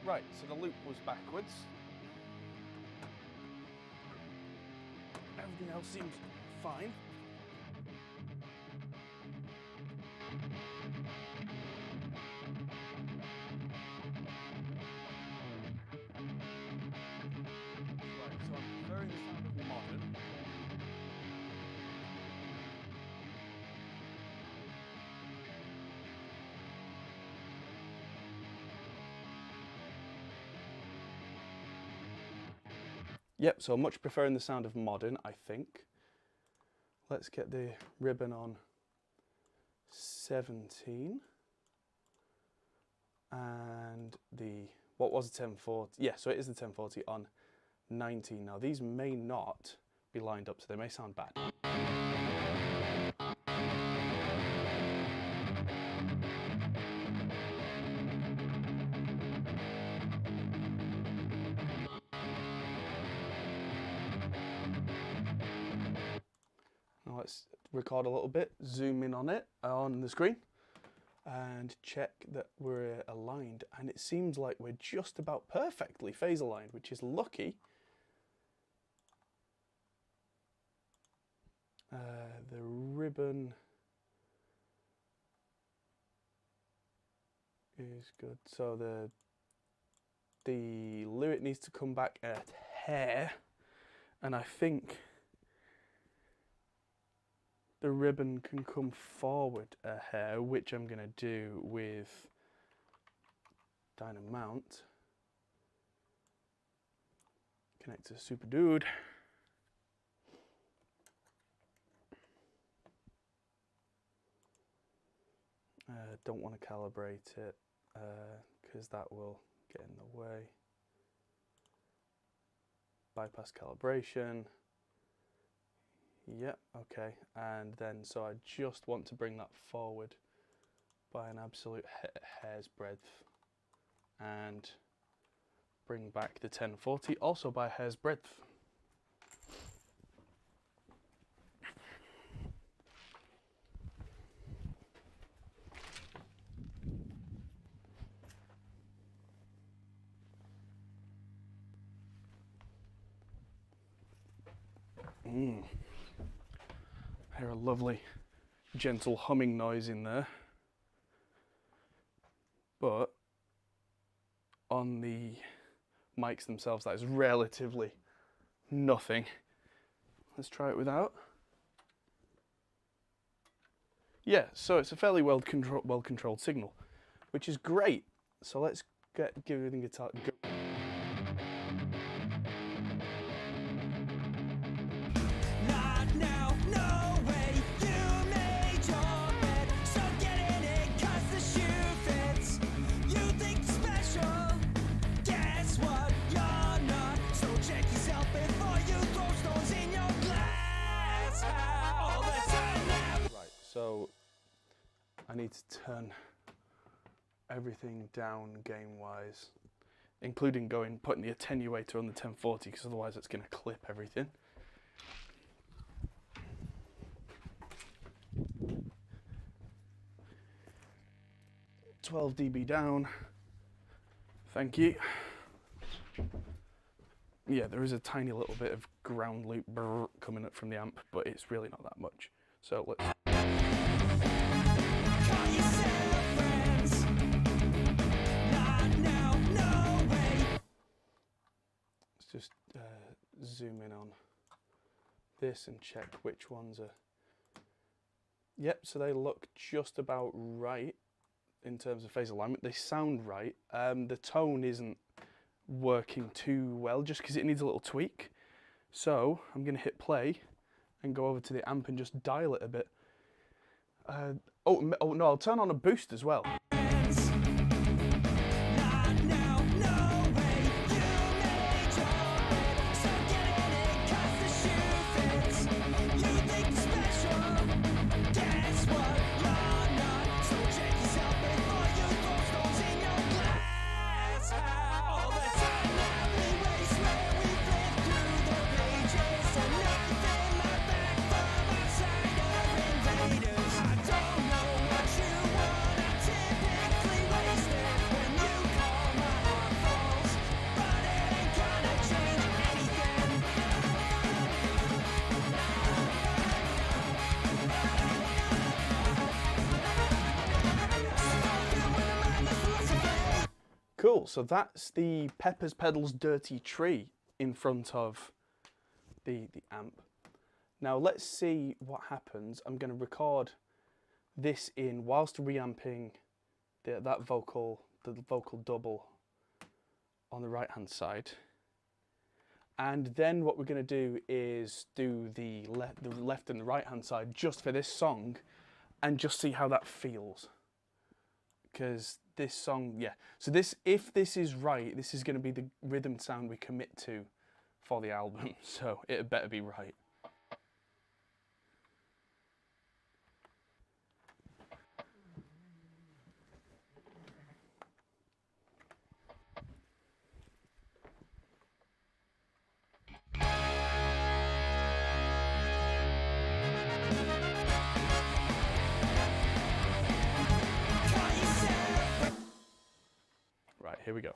Right, so the loop was backwards. Everything else seems fine. Right, so I'm preferring the sound of modern. Yep, so much preferring the sound of modern, I think. Let's get the ribbon on 17. And the, what was the 1040? Yeah, so it is the 1040 on 19. Now these may not be lined up, so they may sound bad. Now let's record a little bit, zoom in on it on the screen and check that we're aligned, and it seems like we're just about perfectly phase aligned, which is lucky. The ribbon is good, so the lyric needs to come back a hair, and I think the ribbon can come forward a hair, which I'm going to do with Dynamount. Connect to Super Dude. Don't want to calibrate it because that will get in the way. Bypass calibration. Yep, okay, and then so I just want to bring that forward by an absolute hair's breadth and bring back the 1040 also by a hair's breadth. I hear a lovely gentle humming noise in there, but on the mics themselves that is relatively nothing. Let's try it without. Yeah, so it's a fairly well controlled signal, which is great. So let's give everything a go. So I need to turn everything down gain-wise, including putting the attenuator on the 1040, because otherwise it's going to clip everything. $12 dB down. Thank you. Yeah, there is a tiny little bit of ground loop coming up from the amp, but it's really not that much. So let's. Let's just zoom in on this and check which ones are. Yep, so they look just about right in terms of phase alignment. They sound right. The tone isn't working too well just because it needs a little tweak. So I'm going to hit play and go over to the amp and just dial it a bit. Oh no, I'll turn on a boost as well. cool. So that's the Peppers Pedals Dirty Tree in front of the amp. Now let's see what happens. I'm going to record this in whilst reamping the vocal double on the right hand side. And then what we're going to do is do the left and the right hand side just for this song and just see how that feels. Because this song, yeah. So this, if this is right, this is going to be the rhythm sound we commit to for the album. So it better be right. Right, here we go.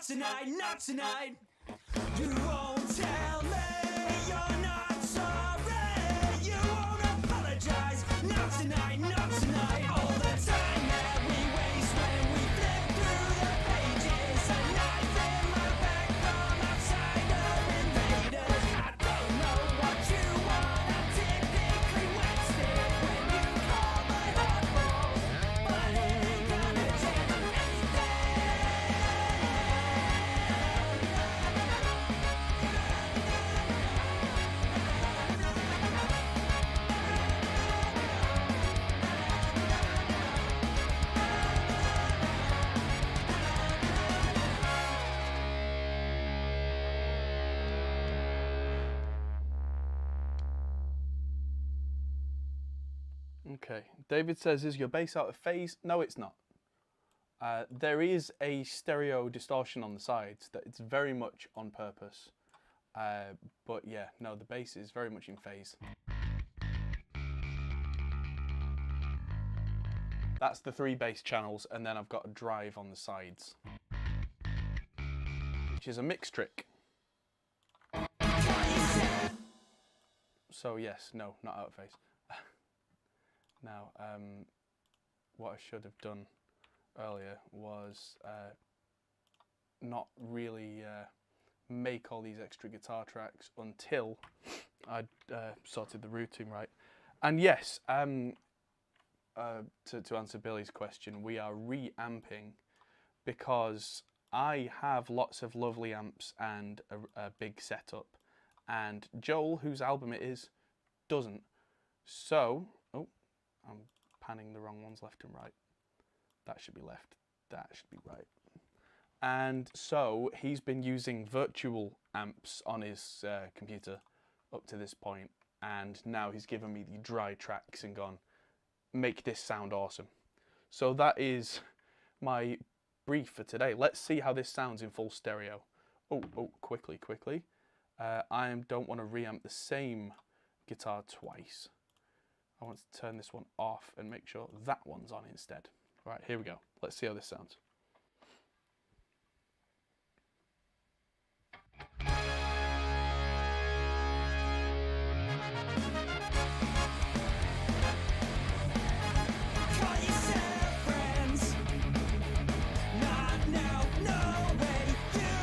Tonight, not tonight. You won't tell me you're not sorry. You won't apologize. Not tonight, not tonight. All the time that we waste when we flip through the pages. A knife in my back from outsider invaders. I don't know what you want. I'm typically wasted when you call my heart falls. But it ain't gonna change anything. Okay, David says, is your bass out of phase? No, it's not. There is a stereo distortion on the sides that it's very much on purpose. But yeah, no, the bass is very much in phase. That's the 3 bass channels, and then I've got a drive on the sides, which is a mix trick. So yes, no, not out of phase. Now, what I should have done earlier was not really make all these extra guitar tracks until I'd sorted the routing right. And yes, to answer Billy's question, we are reamping because I have lots of lovely amps and a big setup, and Joel, whose album it is, doesn't. So, oh, I'm panning the wrong ones left and right. That should be left, that should be right. And so he's been using virtual amps on his computer up to this point, and now he's given me the dry tracks and gone, make this sound awesome. So that is my brief for today. Let's see how this sounds in full stereo. Oh, quickly. I don't want to reamp the same guitar twice. I want to turn this one off and make sure that one's on instead. Right, here we go. Let's see how this sounds.